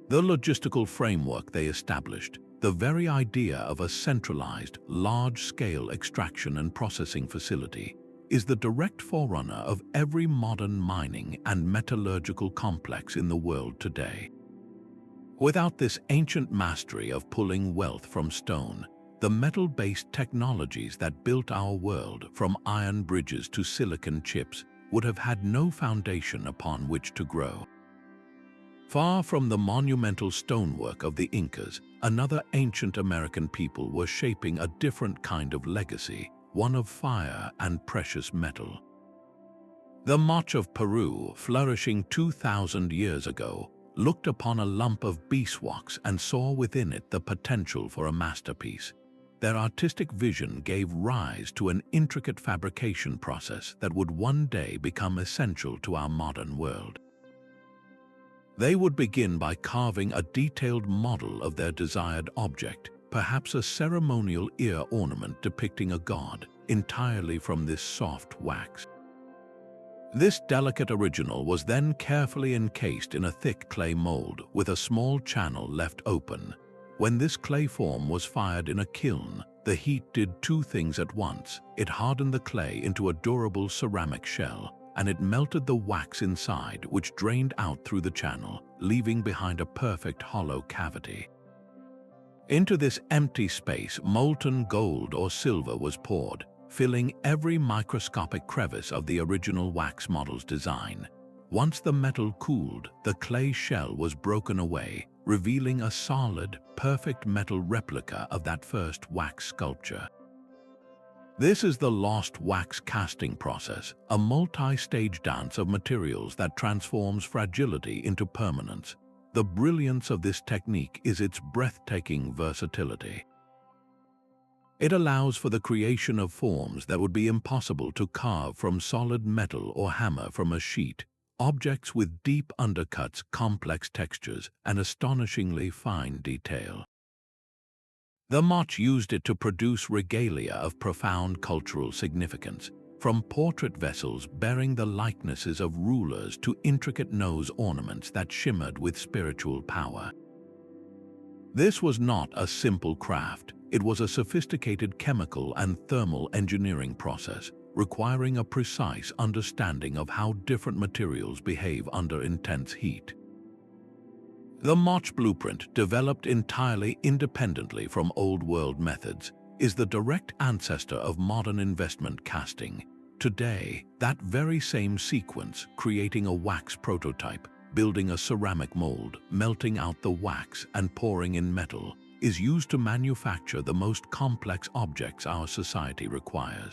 The logistical framework they established, the very idea of a centralized, large-scale extraction and processing facility, is the direct forerunner of every modern mining and metallurgical complex in the world today. Without this ancient mastery of pulling wealth from stone, the metal-based technologies that built our world, from iron bridges to silicon chips, would have had no foundation upon which to grow. Far from the monumental stonework of the Incas, another ancient American people were shaping a different kind of legacy, one of fire and precious metal. The Moche of Peru, flourishing 2,000 years ago, looked upon a lump of beeswax and saw within it the potential for a masterpiece. Their artistic vision gave rise to an intricate fabrication process that would one day become essential to our modern world. They would begin by carving a detailed model of their desired object, perhaps a ceremonial ear ornament depicting a god, entirely from this soft wax. This delicate original was then carefully encased in a thick clay mold with a small channel left open. When this clay form was fired in a kiln, the heat did two things at once. It hardened the clay into a durable ceramic shell, and it melted the wax inside, which drained out through the channel, leaving behind a perfect hollow cavity. Into this empty space, molten gold or silver was poured, filling every microscopic crevice of the original wax model's design. Once the metal cooled, the clay shell was broken away, revealing a solid, perfect metal replica of that first wax sculpture. This is the lost wax casting process, a multi-stage dance of materials that transforms fragility into permanence. The brilliance of this technique is its breathtaking versatility. It allows for the creation of forms that would be impossible to carve from solid metal or hammer from a sheet, objects with deep undercuts, complex textures, and astonishingly fine detail. The Moche used it to produce regalia of profound cultural significance, from portrait vessels bearing the likenesses of rulers to intricate nose ornaments that shimmered with spiritual power. This was not a simple craft. It was a sophisticated chemical and thermal engineering process, requiring a precise understanding of how different materials behave under intense heat. The Moche blueprint, developed entirely independently from Old World methods, is the direct ancestor of modern investment casting. Today, that very same sequence, creating a wax prototype, building a ceramic mold, melting out the wax, and pouring in metal, is used to manufacture the most complex objects our society requires.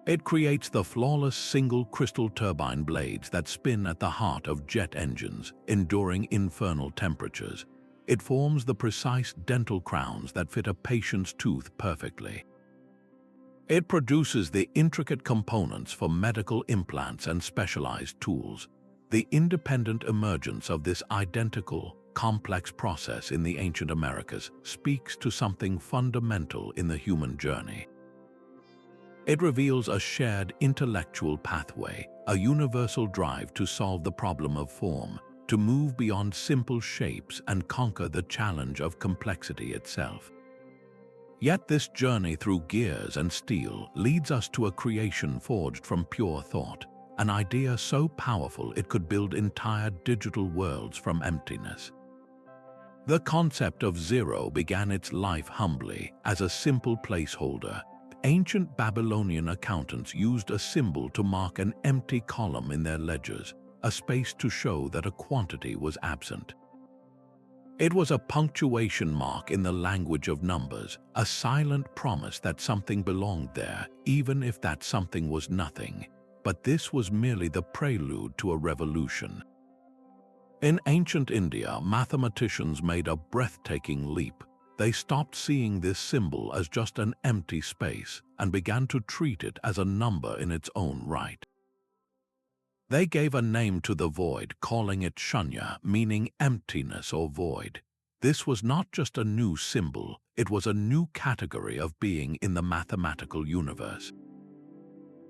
It creates the flawless single crystal turbine blades that spin at the heart of jet engines, enduring infernal temperatures. It forms the precise dental crowns that fit a patient's tooth perfectly. It produces the intricate components for medical implants and specialized tools. The independent emergence of this identical, complex process in the ancient Americas speaks to something fundamental in the human journey. It reveals a shared intellectual pathway, a universal drive to solve the problem of form, to move beyond simple shapes and conquer the challenge of complexity itself. Yet this journey through gears and steel leads us to a creation forged from pure thought, an idea so powerful it could build entire digital worlds from emptiness. The concept of zero began its life humbly as a simple placeholder. Ancient Babylonian accountants used a symbol to mark an empty column in their ledgers, a space to show that a quantity was absent. It was a punctuation mark in the language of numbers, a silent promise that something belonged there, even if that something was nothing. But this was merely the prelude to a revolution. In ancient India, mathematicians made a breathtaking leap. They stopped seeing this symbol as just an empty space and began to treat it as a number in its own right. They gave a name to the void, calling it shunya, meaning emptiness or void. This was not just a new symbol, it was a new category of being in the mathematical universe.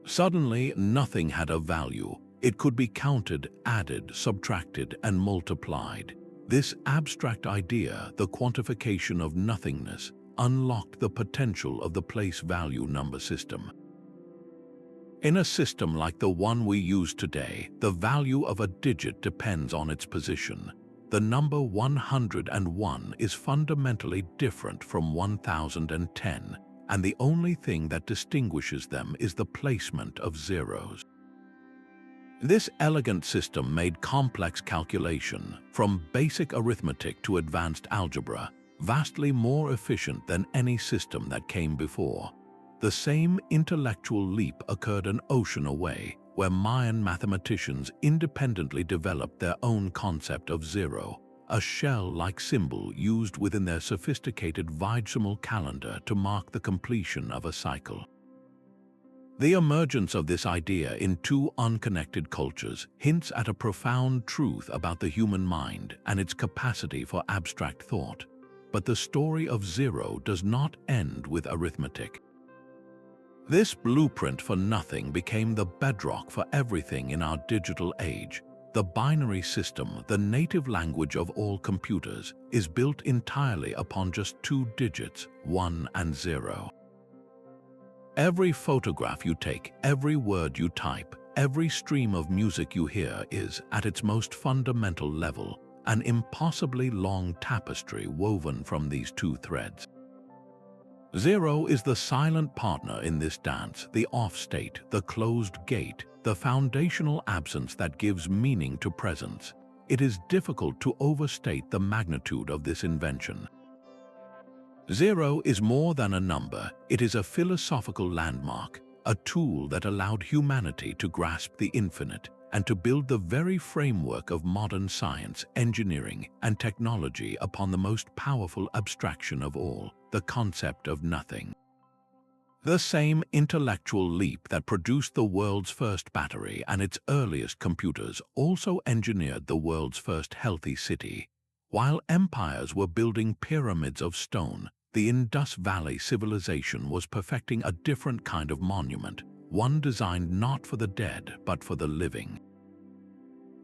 Suddenly, nothing had a value. It could be counted, added, subtracted, and multiplied. This abstract idea, the quantification of nothingness, unlocked the potential of the place-value number system. In a system like the one we use today, the value of a digit depends on its position. The number 101 is fundamentally different from 1010, and the only thing that distinguishes them is the placement of zeros. This elegant system made complex calculation, from basic arithmetic to advanced algebra, vastly more efficient than any system that came before. The same intellectual leap occurred an ocean away, where Mayan mathematicians independently developed their own concept of zero, a shell-like symbol used within their sophisticated Vajramal calendar to mark the completion of a cycle. The emergence of this idea in two unconnected cultures hints at a profound truth about the human mind and its capacity for abstract thought. But the story of zero does not end with arithmetic. This blueprint for nothing became the bedrock for everything in our digital age. The binary system, the native language of all computers, is built entirely upon just two digits, 1 and 0. Every photograph you take, every word you type, every stream of music you hear is, at its most fundamental level, an impossibly long tapestry woven from these two threads. Zero is the silent partner in this dance, the off state, the closed gate, the foundational absence that gives meaning to presence. It is difficult to overstate the magnitude of this invention. Zero is more than a number, it is a philosophical landmark, a tool that allowed humanity to grasp the infinite and to build the very framework of modern science, engineering, and technology upon the most powerful abstraction of all, the concept of nothing. The same intellectual leap that produced the world's first battery and its earliest computers also engineered the world's first healthy city. While empires were building pyramids of stone, the Indus Valley civilization was perfecting a different kind of monument, one designed not for the dead but for the living.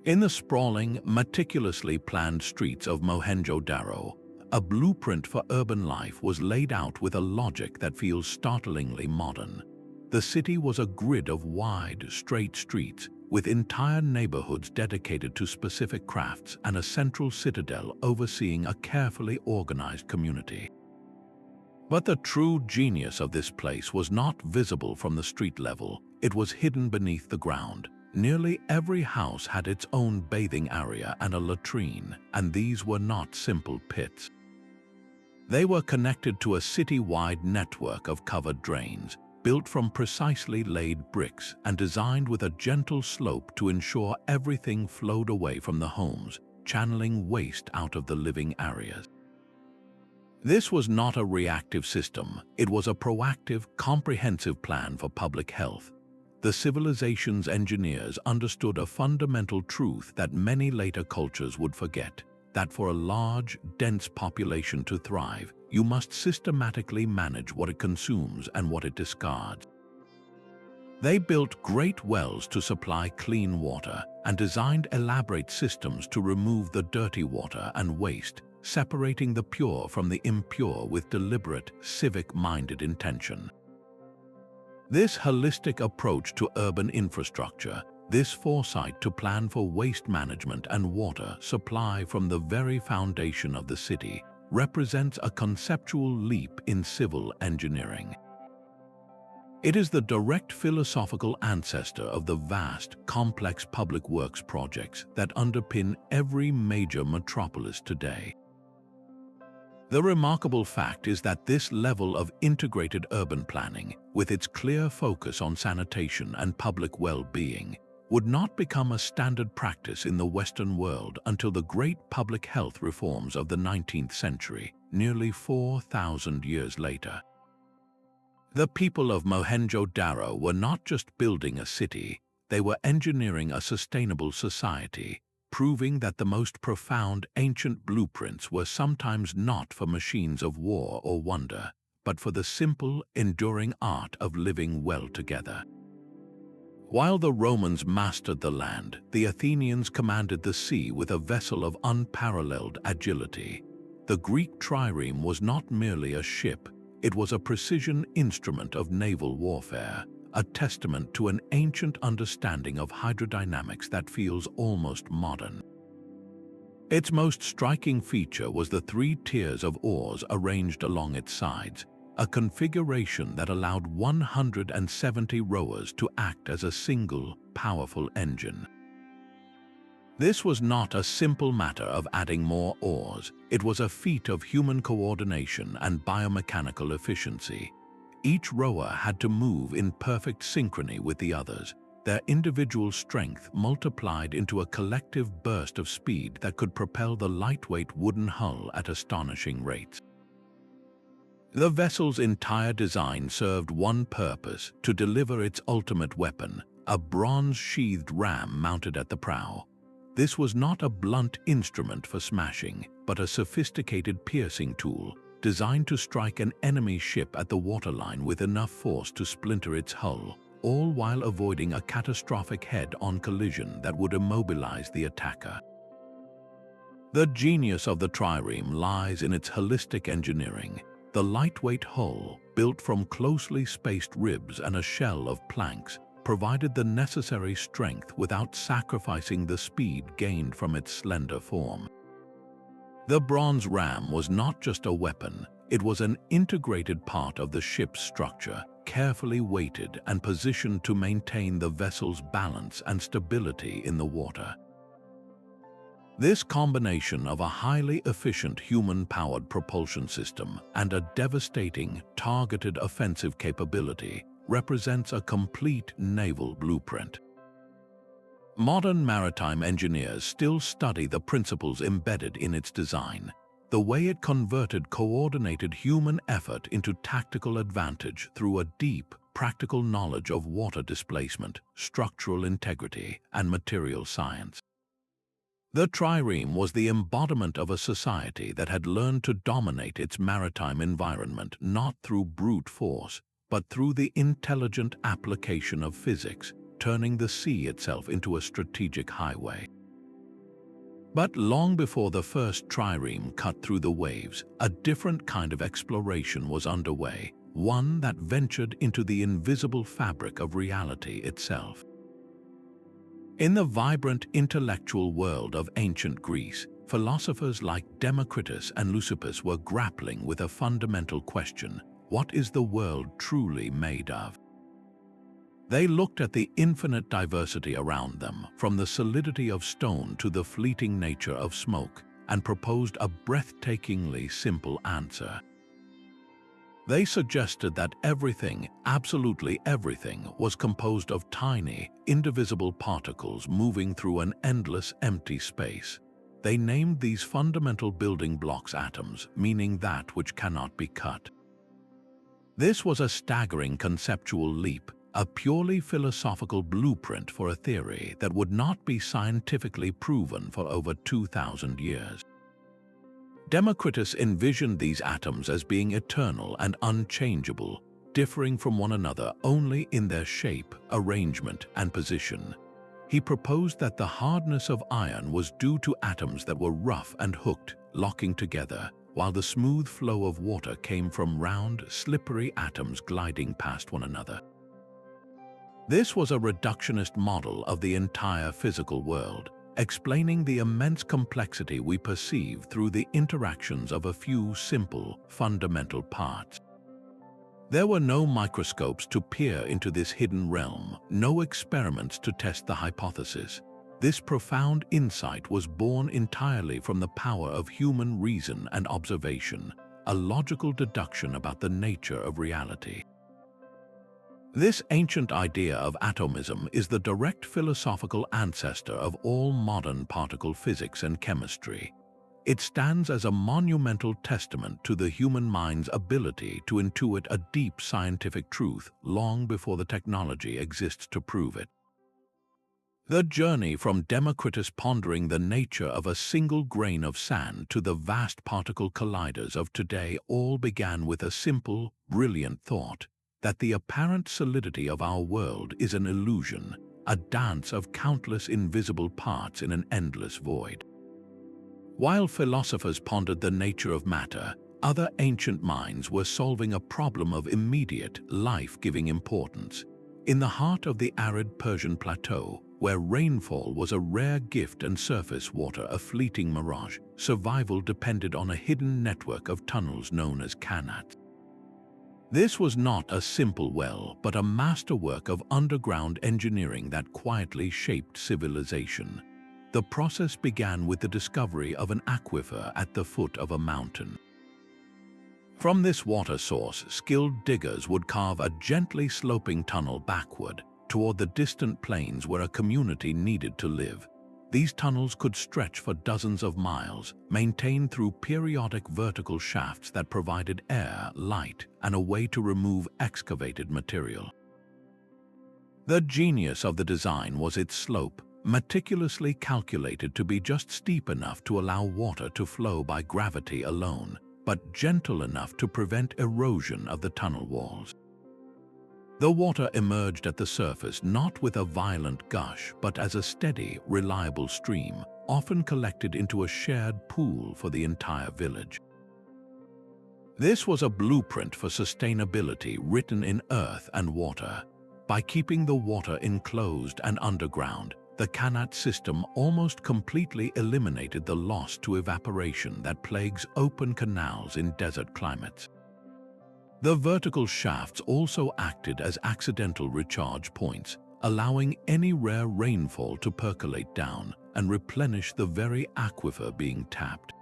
In the sprawling, meticulously planned streets of Mohenjo-Daro, a blueprint for urban life was laid out with a logic that feels startlingly modern. The city was a grid of wide, straight streets, with entire neighborhoods dedicated to specific crafts and a central citadel overseeing a carefully organized community. But the true genius of this place was not visible from the street level, it was hidden beneath the ground. Nearly every house had its own bathing area and a latrine, and these were not simple pits. They were connected to a city-wide network of covered drains, built from precisely laid bricks and designed with a gentle slope to ensure everything flowed away from the homes, channeling waste out of the living areas. This was not a reactive system, it was a proactive, comprehensive plan for public health. The civilization's engineers understood a fundamental truth that many later cultures would forget, that for a large, dense population to thrive, you must systematically manage what it consumes and what it discards. They built great wells to supply clean water and designed elaborate systems to remove the dirty water and waste, separating the pure from the impure with deliberate, civic-minded intention. This holistic approach to urban infrastructure, this foresight to plan for waste management and water supply from the very foundation of the city, represents a conceptual leap in civil engineering. It is the direct philosophical ancestor of the vast, complex public works projects that underpin every major metropolis today. The remarkable fact is that this level of integrated urban planning, with its clear focus on sanitation and public well-being, would not become a standard practice in the Western world until the great public health reforms of the 19th century, nearly 4,000 years later. The people of Mohenjo-Daro were not just building a city, they were engineering a sustainable society, proving that the most profound ancient blueprints were sometimes not for machines of war or wonder, but for the simple, enduring art of living well together. While the Romans mastered the land, the Athenians commanded the sea with a vessel of unparalleled agility. The Greek trireme was not merely a ship, it was a precision instrument of naval warfare, a testament to an ancient understanding of hydrodynamics that feels almost modern. Its most striking feature was the 3 tiers of oars arranged along its sides, a configuration that allowed 170 rowers to act as a single, powerful engine. This was not a simple matter of adding more oars, it was a feat of human coordination and biomechanical efficiency. Each rower had to move in perfect synchrony with the others, their individual strength multiplied into a collective burst of speed that could propel the lightweight wooden hull at astonishing rates. The vessel's entire design served one purpose: to deliver its ultimate weapon, a bronze-sheathed ram mounted at the prow. This was not a blunt instrument for smashing, but a sophisticated piercing tool, designed to strike an enemy ship at the waterline with enough force to splinter its hull, all while avoiding a catastrophic head-on collision that would immobilize the attacker. The genius of the trireme lies in its holistic engineering. The lightweight hull, built from closely spaced ribs and a shell of planks, provided the necessary strength without sacrificing the speed gained from its slender form. The bronze ram was not just a weapon, it was an integrated part of the ship's structure, carefully weighted and positioned to maintain the vessel's balance and stability in the water. This combination of a highly efficient human-powered propulsion system and a devastating, targeted offensive capability represents a complete naval blueprint. Modern maritime engineers still study the principles embedded in its design, the way it converted coordinated human effort into tactical advantage through a deep, practical knowledge of water displacement, structural integrity, and material science. The trireme was the embodiment of a society that had learned to dominate its maritime environment not through brute force, but through the intelligent application of physics, turning the sea itself into a strategic highway. But long before the first trireme cut through the waves, a different kind of exploration was underway, one that ventured into the invisible fabric of reality itself. In the vibrant intellectual world of ancient Greece, philosophers like Democritus and Leucippus were grappling with a fundamental question: what is the world truly made of? They looked at the infinite diversity around them, from the solidity of stone to the fleeting nature of smoke, and proposed a breathtakingly simple answer. They suggested that everything, absolutely everything, was composed of tiny, indivisible particles moving through an endless empty space. They named these fundamental building blocks atoms, meaning that which cannot be cut. This was a staggering conceptual leap, a purely philosophical blueprint for a theory that would not be scientifically proven for over 2,000 years. Democritus envisioned these atoms as being eternal and unchangeable, differing from one another only in their shape, arrangement, and position. He proposed that the hardness of iron was due to atoms that were rough and hooked, locking together, while the smooth flow of water came from round, slippery atoms gliding past one another. This was a reductionist model of the entire physical world, explaining the immense complexity we perceive through the interactions of a few simple, fundamental parts. There were no microscopes to peer into this hidden realm, no experiments to test the hypothesis. This profound insight was born entirely from the power of human reason and observation, a logical deduction about the nature of reality. This ancient idea of atomism is the direct philosophical ancestor of all modern particle physics and chemistry. It stands as a monumental testament to the human mind's ability to intuit a deep scientific truth long before the technology exists to prove it. The journey from Democritus pondering the nature of a single grain of sand to the vast particle colliders of today all began with a simple, brilliant thought that the apparent solidity of our world is an illusion, a dance of countless invisible parts in an endless void. While philosophers pondered the nature of matter, other ancient minds were solving a problem of immediate, life-giving importance. In the heart of the arid Persian plateau, where rainfall was a rare gift and surface water a fleeting mirage, survival depended on a hidden network of tunnels known as qanats. This was not a simple well, but a masterwork of underground engineering that quietly shaped civilization. The process began with the discovery of an aquifer at the foot of a mountain. From this water source, skilled diggers would carve a gently sloping tunnel backward toward the distant plains where a community needed to live. These tunnels could stretch for dozens of miles, maintained through periodic vertical shafts that provided air, light, and a way to remove excavated material. The genius of the design was its slope, meticulously calculated to be just steep enough to allow water to flow by gravity alone, but gentle enough to prevent erosion of the tunnel walls. The water emerged at the surface not with a violent gush, but as a steady, reliable stream, often collected into a shared pool for the entire village. This was a blueprint for sustainability written in earth and water. By keeping the water enclosed and underground, the qanat system almost completely eliminated the loss to evaporation that plagues open canals in desert climates. The vertical shafts also acted as accidental recharge points, allowing any rare rainfall to percolate down and replenish the very aquifer being tapped.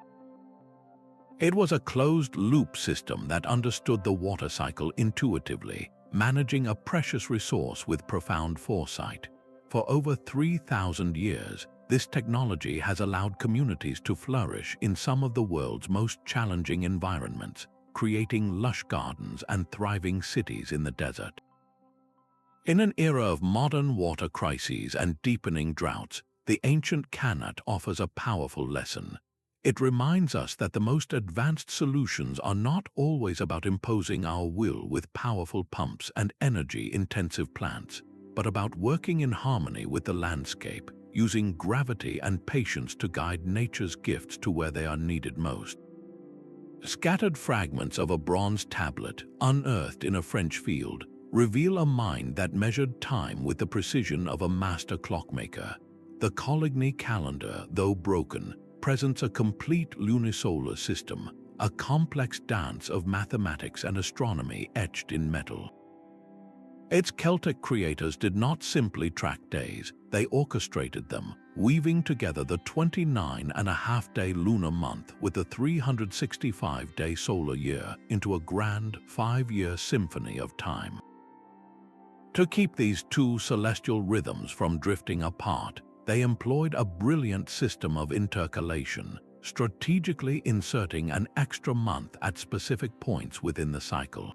It was a closed-loop system that understood the water cycle intuitively, managing a precious resource with profound foresight. For over 3,000 years, this technology has allowed communities to flourish in some of the world's most challenging environments, creating lush gardens and thriving cities in the desert. In an era of modern water crises and deepening droughts, the ancient qanat offers a powerful lesson. It reminds us that the most advanced solutions are not always about imposing our will with powerful pumps and energy-intensive plants, but about working in harmony with the landscape, using gravity and patience to guide nature's gifts to where they are needed most. Scattered fragments of a bronze tablet, unearthed in a French field, reveal a mind that measured time with the precision of a master clockmaker. The Coligny calendar, though broken, presents a complete lunisolar system, a complex dance of mathematics and astronomy etched in metal. Its Celtic creators did not simply track days, they orchestrated them, weaving together the 29.5-day lunar month with the 365-day solar year into a grand 5-year symphony of time. To keep these two celestial rhythms from drifting apart, they employed a brilliant system of intercalation, strategically inserting an extra month at specific points within the cycle.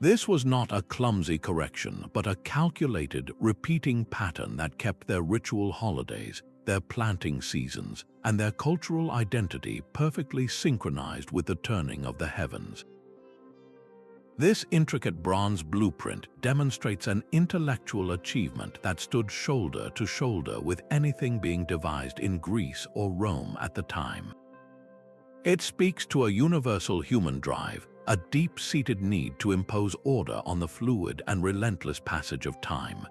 This was not a clumsy correction, but a calculated, repeating pattern that kept their ritual holidays, their planting seasons, and their cultural identity perfectly synchronized with the turning of the heavens. This intricate bronze blueprint demonstrates an intellectual achievement that stood shoulder to shoulder with anything being devised in Greece or Rome at the time. It speaks to a universal human drive, a deep-seated need to impose order on the fluid and relentless passage of time.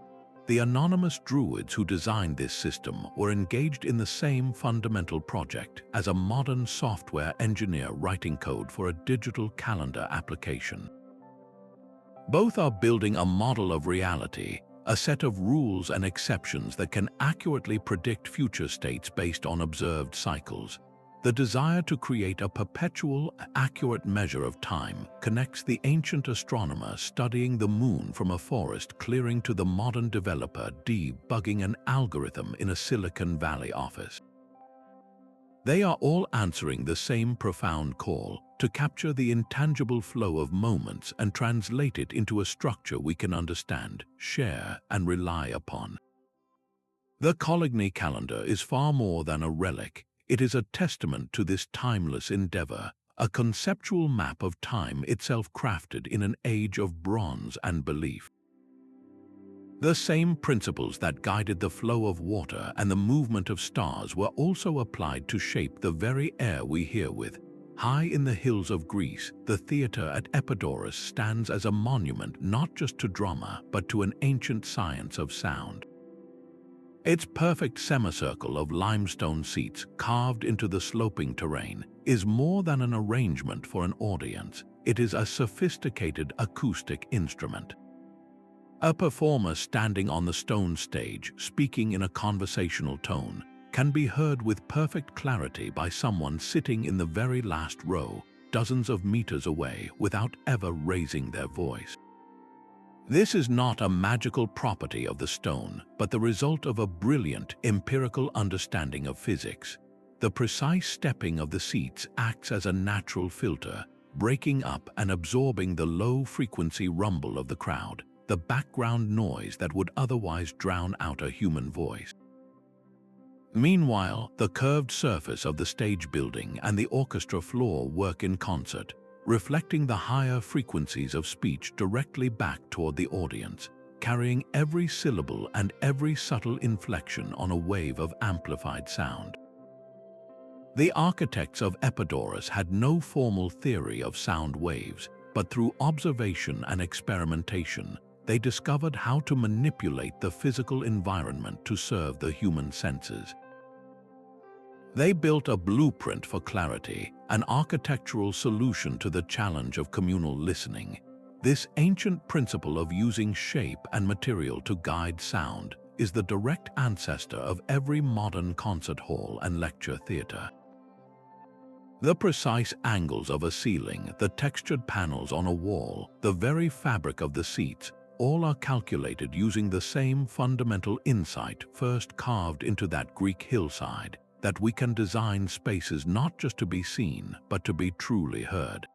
The anonymous druids who designed this system were engaged in the same fundamental project as a modern software engineer writing code for a digital calendar application. Both are building a model of reality, a set of rules and exceptions that can accurately predict future states based on observed cycles. The desire to create a perpetual, accurate measure of time connects the ancient astronomer studying the moon from a forest clearing to the modern developer debugging an algorithm in a Silicon Valley office. They are all answering the same profound call to capture the intangible flow of moments and translate it into a structure we can understand, share, and rely upon. The Coligny calendar is far more than a relic. It is a testament to this timeless endeavor, a conceptual map of time itself crafted in an age of bronze and belief. The same principles that guided the flow of water and the movement of stars were also applied to shape the very air we hear with. High in the hills of Greece, the theatre at Epidaurus stands as a monument not just to drama, but to an ancient science of sound. Its perfect semicircle of limestone seats carved into the sloping terrain is more than an arrangement for an audience. It is a sophisticated acoustic instrument. A performer standing on the stone stage, speaking in a conversational tone, can be heard with perfect clarity by someone sitting in the very last row, dozens of meters away, without ever raising their voice. This is not a magical property of the stone, but the result of a brilliant empirical understanding of physics. The precise stepping of the seats acts as a natural filter, breaking up and absorbing the low-frequency rumble of the crowd, the background noise that would otherwise drown out a human voice. Meanwhile, the curved surface of the stage building and the orchestra floor work in concert, reflecting the higher frequencies of speech directly back toward the audience, carrying every syllable and every subtle inflection on a wave of amplified sound. The architects of Epidaurus had no formal theory of sound waves, but through observation and experimentation, they discovered how to manipulate the physical environment to serve the human senses. They built a blueprint for clarity, an architectural solution to the challenge of communal listening. This ancient principle of using shape and material to guide sound is the direct ancestor of every modern concert hall and lecture theater. The precise angles of a ceiling, the textured panels on a wall, the very fabric of the seats, all are calculated using the same fundamental insight first carved into that Greek hillside, that we can design spaces not just to be seen, but to be truly heard.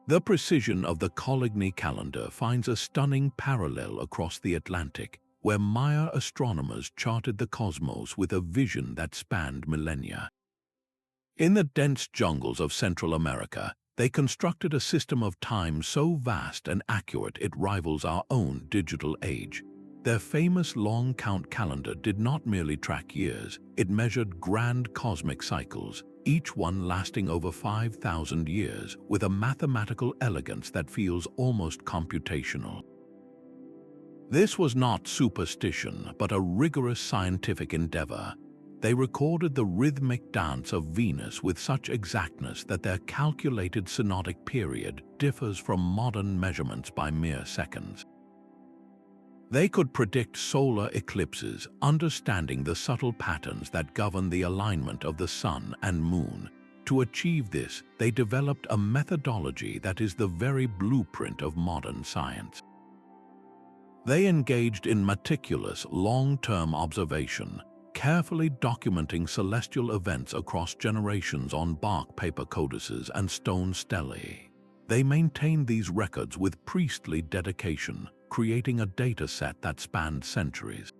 The precision of the Coligny calendar finds a stunning parallel across the Atlantic, where Maya astronomers charted the cosmos with a vision that spanned millennia. In the dense jungles of Central America, they constructed a system of time so vast and accurate it rivals our own digital age. Their famous long count calendar did not merely track years, it measured grand cosmic cycles, each one lasting over 5,000 years, with a mathematical elegance that feels almost computational. This was not superstition, but a rigorous scientific endeavor. They recorded the rhythmic dance of Venus with such exactness that their calculated synodic period differs from modern measurements by mere seconds. They could predict solar eclipses, understanding the subtle patterns that govern the alignment of the sun and moon. To achieve this, they developed a methodology that is the very blueprint of modern science. They engaged in meticulous, long-term observation, carefully documenting celestial events across generations on bark paper codices and stone stelae. They maintained these records with priestly dedication, creating a data set that spanned centuries.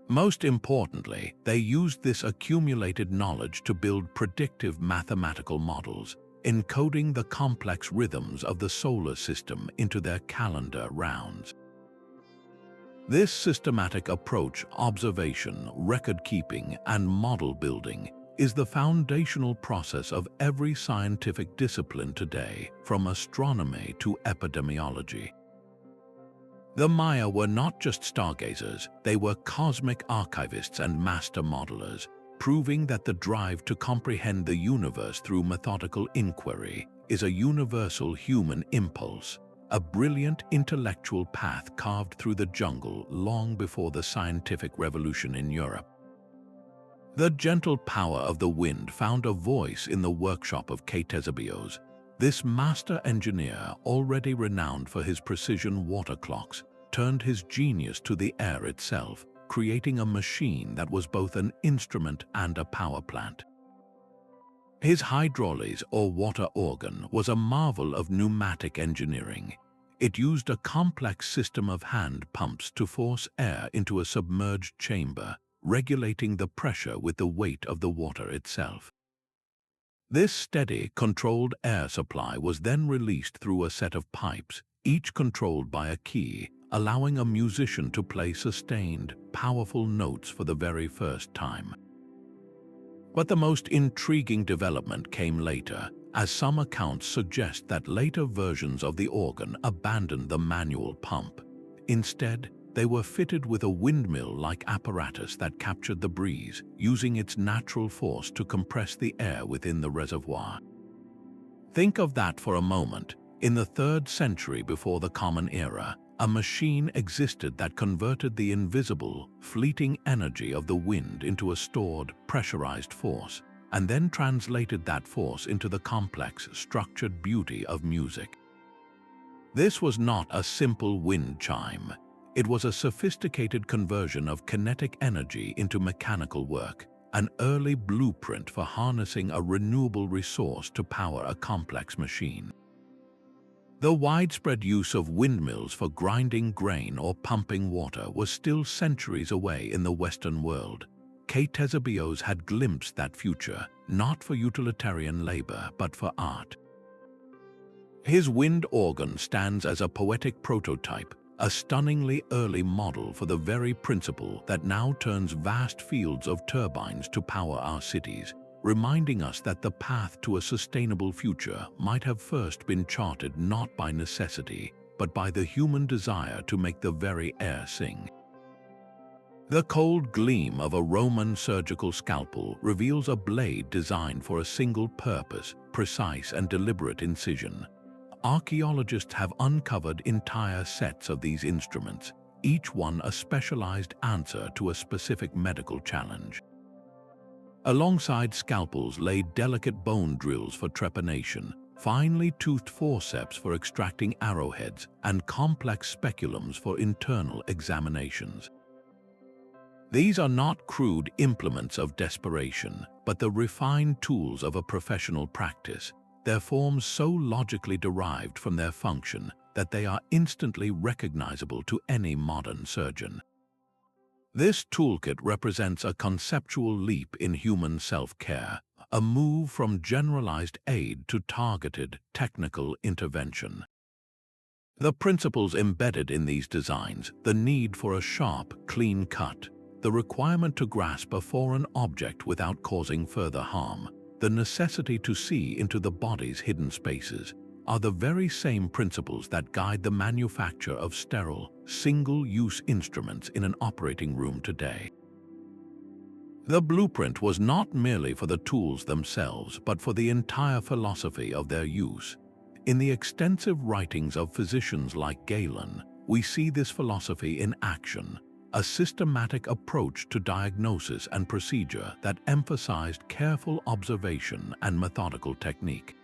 Most importantly, they used this accumulated knowledge to build predictive mathematical models, encoding the complex rhythms of the solar system into their calendar rounds. This systematic approach, observation, record-keeping, and model building, is the foundational process of every scientific discipline today, from astronomy to epidemiology. The Maya were not just stargazers, they were cosmic archivists and master modelers, proving that the drive to comprehend the universe through methodical inquiry is a universal human impulse, a brilliant intellectual path carved through the jungle long before the scientific revolution in Europe. The gentle power of the wind found a voice in the workshop of Ctesibios. This master engineer, already renowned for his precision water clocks, turned his genius to the air itself, creating a machine that was both an instrument and a power plant. His hydraulis, or water organ, was a marvel of pneumatic engineering. It used a complex system of hand pumps to force air into a submerged chamber, regulating the pressure with the weight of the water itself. This steady, controlled air supply was then released through a set of pipes, each controlled by a key, allowing a musician to play sustained, powerful notes for the very first time. But the most intriguing development came later, as some accounts suggest that later versions of the organ abandoned the manual pump. Instead, they were fitted with a windmill-like apparatus that captured the breeze, using its natural force to compress the air within the reservoir. Think of that for a moment. In the 3rd century before the Common Era, a machine existed that converted the invisible, fleeting energy of the wind into a stored, pressurized force, and then translated that force into the complex, structured beauty of music. This was not a simple wind chime. It was a sophisticated conversion of kinetic energy into mechanical work, an early blueprint for harnessing a renewable resource to power a complex machine. The widespread use of windmills for grinding grain or pumping water was still centuries away in the Western world. Ctesibios had glimpsed that future, not for utilitarian labor, but for art. His wind organ stands as a poetic prototype, a stunningly early model for the very principle that now turns vast fields of turbines to power our cities, reminding us that the path to a sustainable future might have first been charted not by necessity, but by the human desire to make the very air sing. The cold gleam of a Roman surgical scalpel reveals a blade designed for a single purpose, precise and deliberate incision. Archaeologists have uncovered entire sets of these instruments, each one a specialized answer to a specific medical challenge. Alongside scalpels lay delicate bone drills for trepanation, finely toothed forceps for extracting arrowheads, and complex speculums for internal examinations. These are not crude implements of desperation, but the refined tools of a professional practice, their forms so logically derived from their function that they are instantly recognizable to any modern surgeon. This toolkit represents a conceptual leap in human self-care, a move from generalized aid to targeted, technical intervention. The principles embedded in these designs, the need for a sharp, clean cut, the requirement to grasp a foreign object without causing further harm, the necessity to see into the body's hidden spaces, are the very same principles that guide the manufacture of sterile, single-use instruments in an operating room today. The blueprint was not merely for the tools themselves, but for the entire philosophy of their use. In the extensive writings of physicians like Galen, we see this philosophy in action, a systematic approach to diagnosis and procedure that emphasized careful observation and methodical technique.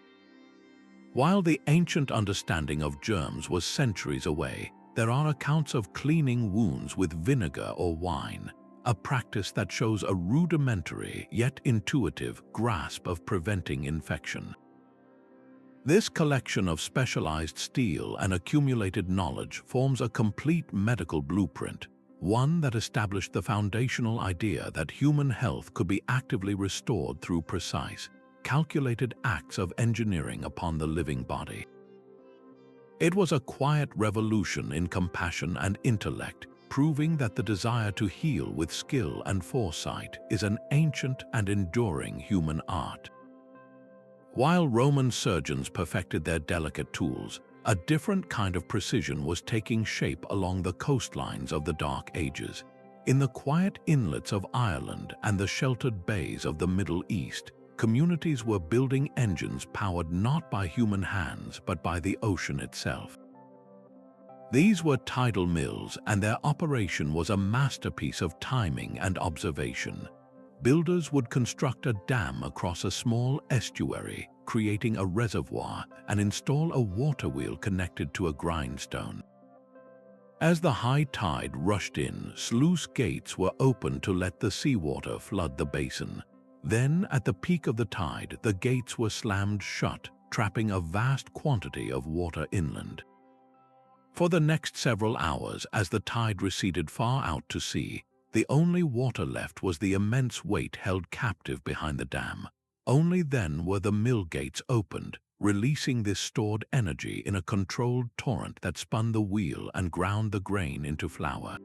While the ancient understanding of germs was centuries away, there are accounts of cleaning wounds with vinegar or wine, a practice that shows a rudimentary yet intuitive grasp of preventing infection. This collection of specialized steel and accumulated knowledge forms a complete medical blueprint, one that established the foundational idea that human health could be actively restored through precise, calculated acts of engineering upon the living body. It was a quiet revolution in compassion and intellect, proving that the desire to heal with skill and foresight is an ancient and enduring human art. While Roman surgeons perfected their delicate tools, a different kind of precision was taking shape along the coastlines of the Dark Ages. In the quiet inlets of Ireland and the sheltered bays of the Middle East, communities were building engines powered not by human hands but by the ocean itself. These were tidal mills, and their operation was a masterpiece of timing and observation. Builders would construct a dam across a small estuary, creating a reservoir, and install a water wheel connected to a grindstone. As the high tide rushed in, sluice gates were opened to let the seawater flood the basin. Then, at the peak of the tide, the gates were slammed shut, trapping a vast quantity of water inland. For the next several hours, as the tide receded far out to sea, the only water left was the immense weight held captive behind the dam. Only then were the mill gates opened, releasing this stored energy in a controlled torrent that spun the wheel and ground the grain into flour.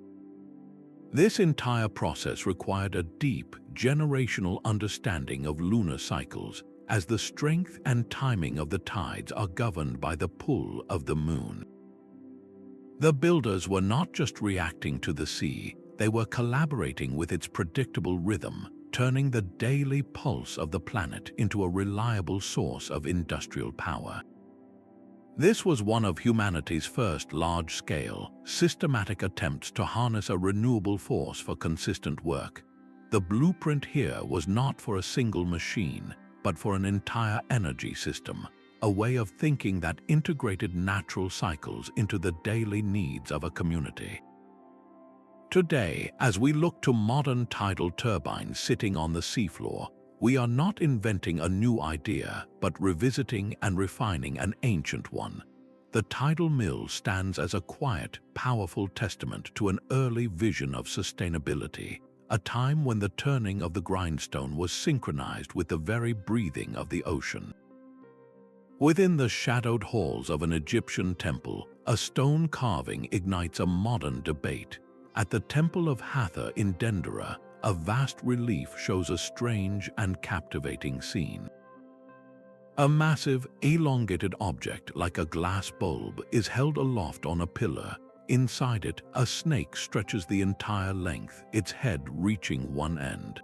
This entire process required a deep, generational understanding of lunar cycles, as the strength and timing of the tides are governed by the pull of the moon. The builders were not just reacting to the sea, they were collaborating with its predictable rhythm, turning the daily pulse of the planet into a reliable source of industrial power. This was one of humanity's first large-scale, systematic attempts to harness a renewable force for consistent work. The blueprint here was not for a single machine, but for an entire energy system, a way of thinking that integrated natural cycles into the daily needs of a community. Today, as we look to modern tidal turbines sitting on the seafloor, we are not inventing a new idea, but revisiting and refining an ancient one. The tidal mill stands as a quiet, powerful testament to an early vision of sustainability, a time when the turning of the grindstone was synchronized with the very breathing of the ocean. Within the shadowed halls of an Egyptian temple, a stone carving ignites a modern debate. At the Temple of Hathor in Dendera, a vast relief shows a strange and captivating scene. A massive, elongated object like a glass bulb is held aloft on a pillar. Inside it, a snake stretches the entire length, its head reaching one end.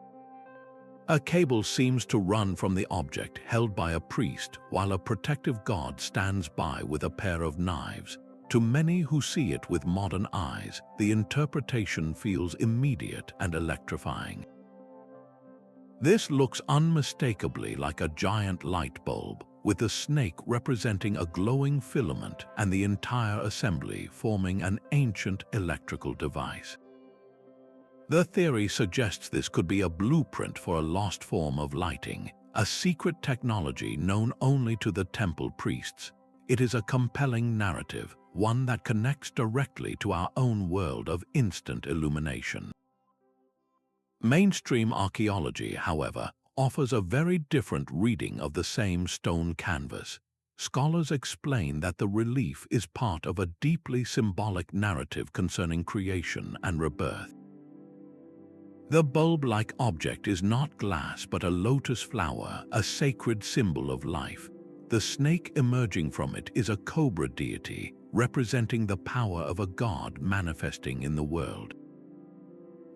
A cable seems to run from the object, held by a priest, while a protective god stands by with a pair of knives. To many who see it with modern eyes, the interpretation feels immediate and electrifying. This looks unmistakably like a giant light bulb, with the snake representing a glowing filament and the entire assembly forming an ancient electrical device. The theory suggests this could be a blueprint for a lost form of lighting, a secret technology known only to the temple priests. It is a compelling narrative, one that connects directly to our own world of instant illumination. Mainstream archaeology, however, offers a very different reading of the same stone canvas. Scholars explain that the relief is part of a deeply symbolic narrative concerning creation and rebirth. The bulb-like object is not glass but a lotus flower, a sacred symbol of life. The snake emerging from it is a cobra deity, representing the power of a god manifesting in the world.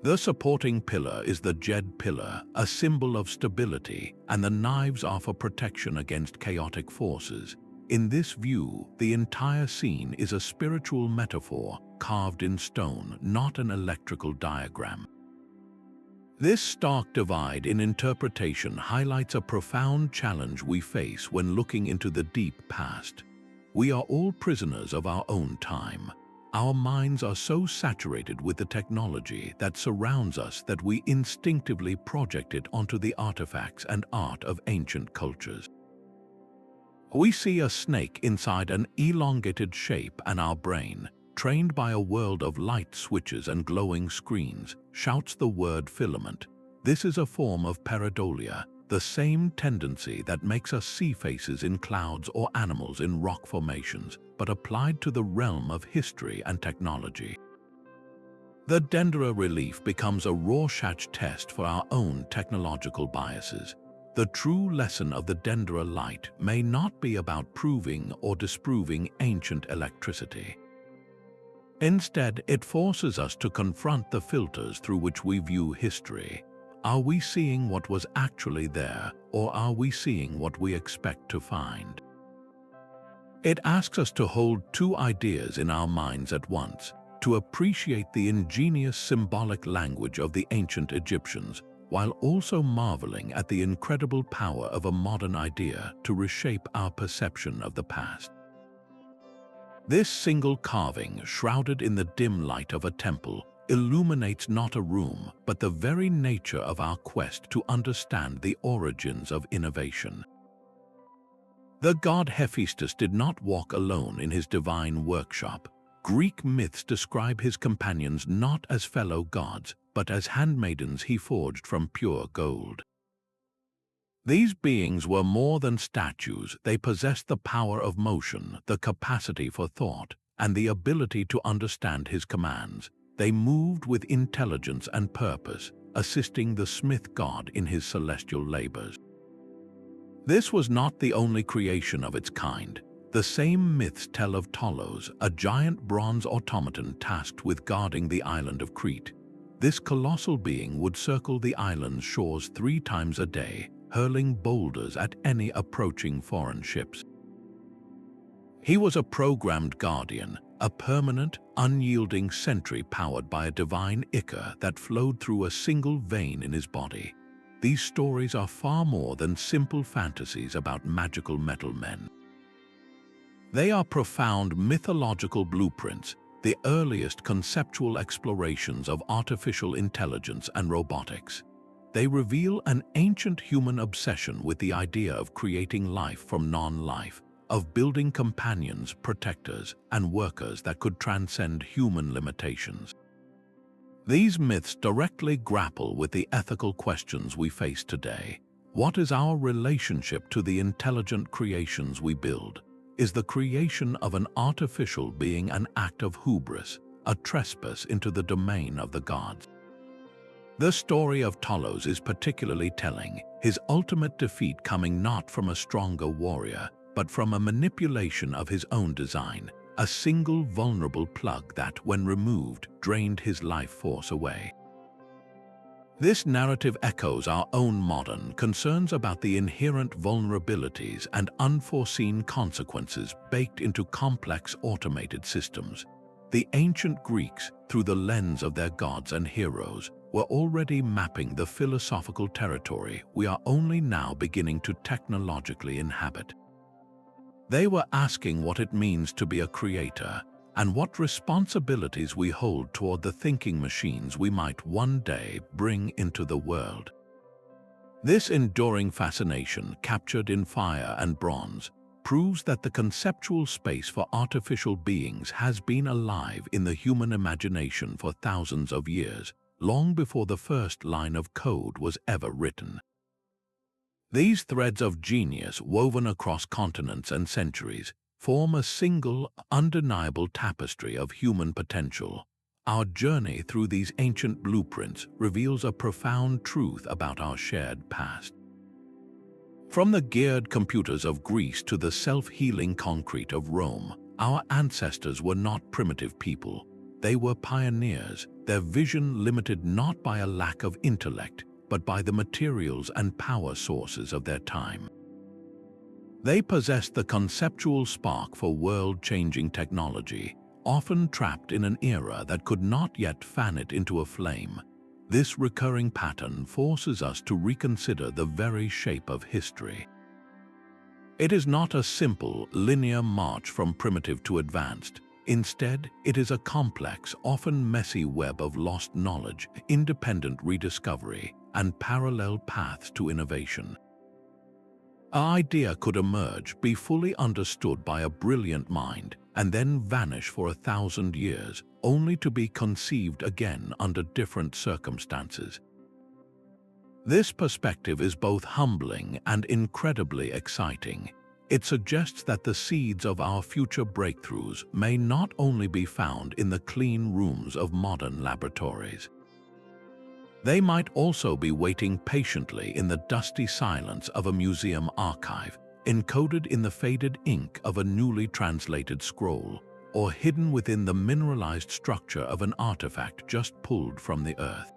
The supporting pillar is the Jed pillar, a symbol of stability, and the knives are for protection against chaotic forces. In this view, the entire scene is a spiritual metaphor carved in stone, not an electrical diagram. This stark divide in interpretation highlights a profound challenge we face when looking into the deep past. We are all prisoners of our own time. Our minds are so saturated with the technology that surrounds us that we instinctively project it onto the artifacts and art of ancient cultures. We see a snake inside an elongated shape, and our brain, trained by a world of light switches and glowing screens, shouts the word filament. This is a form of pareidolia, the same tendency that makes us see faces in clouds or animals in rock formations, but applied to the realm of history and technology. The Dendera relief becomes a Rorschach test for our own technological biases. The true lesson of the Dendera light may not be about proving or disproving ancient electricity. Instead, it forces us to confront the filters through which we view history. Are we seeing what was actually there, or are we seeing what we expect to find? It asks us to hold two ideas in our minds at once, to appreciate the ingenious symbolic language of the ancient Egyptians, while also marveling at the incredible power of a modern idea to reshape our perception of the past. This single carving, shrouded in the dim light of a temple, illuminates not a room, but the very nature of our quest to understand the origins of innovation. The god Hephaestus did not walk alone in his divine workshop. Greek myths describe his companions not as fellow gods, but as handmaidens he forged from pure gold. These beings were more than statues. They possessed the power of motion, the capacity for thought, and the ability to understand his commands. They moved with intelligence and purpose, assisting the smith god in his celestial labors. This was not the only creation of its kind. The same myths tell of Tolos, a giant bronze automaton tasked with guarding the island of Crete. This colossal being would circle the island's shores 3 times a day, hurling boulders at any approaching foreign ships. He was a programmed guardian, a permanent, unyielding sentry powered by a divine ichor that flowed through a single vein in his body. These stories are far more than simple fantasies about magical metal men. They are profound mythological blueprints, the earliest conceptual explorations of artificial intelligence and robotics. They reveal an ancient human obsession with the idea of creating life from non-life, of building companions, protectors, and workers that could transcend human limitations. These myths directly grapple with the ethical questions we face today. What is our relationship to the intelligent creations we build? Is the creation of an artificial being an act of hubris, a trespass into the domain of the gods? The story of Tolos is particularly telling, his ultimate defeat coming not from a stronger warrior, but from a manipulation of his own design, a single vulnerable plug that, when removed, drained his life force away. This narrative echoes our own modern concerns about the inherent vulnerabilities and unforeseen consequences baked into complex automated systems. The ancient Greeks, through the lens of their gods and heroes, were already mapping the philosophical territory we are only now beginning to technologically inhabit. They were asking what it means to be a creator and what responsibilities we hold toward the thinking machines we might one day bring into the world. This enduring fascination, captured in fire and bronze, proves that the conceptual space for artificial beings has been alive in the human imagination for thousands of years, long before the first line of code was ever written. These threads of genius, woven across continents and centuries, form a single, undeniable tapestry of human potential. Our journey through these ancient blueprints reveals a profound truth about our shared past. From the geared computers of Greece to the self-healing concrete of Rome, our ancestors were not primitive people. They were pioneers, their vision limited not by a lack of intellect, but by the materials and power sources of their time. They possessed the conceptual spark for world-changing technology, often trapped in an era that could not yet fan it into a flame. This recurring pattern forces us to reconsider the very shape of history. It is not a simple, linear march from primitive to advanced. Instead, it is a complex, often messy web of lost knowledge, independent rediscovery, and parallel paths to innovation. An idea could emerge, be fully understood by a brilliant mind, and then vanish for 1,000 years, only to be conceived again under different circumstances. This perspective is both humbling and incredibly exciting. It suggests that the seeds of our future breakthroughs may not only be found in the clean rooms of modern laboratories. They might also be waiting patiently in the dusty silence of a museum archive, encoded in the faded ink of a newly translated scroll, or hidden within the mineralized structure of an artifact just pulled from the earth.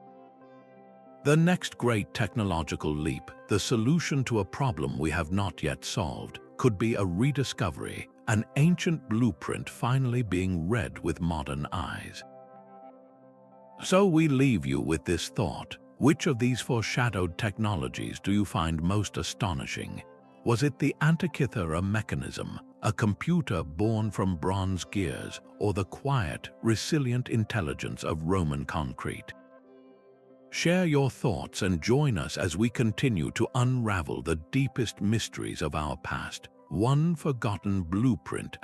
The next great technological leap, the solution to a problem we have not yet solved, could be a rediscovery, an ancient blueprint finally being read with modern eyes. So we leave you with this thought. Which of these foreshadowed technologies do you find most astonishing? Was it the Antikythera Mechanism, a computer born from bronze gears, or the quiet, resilient intelligence of Roman concrete? Share your thoughts and join us as we continue to unravel the deepest mysteries of our past, one forgotten blueprint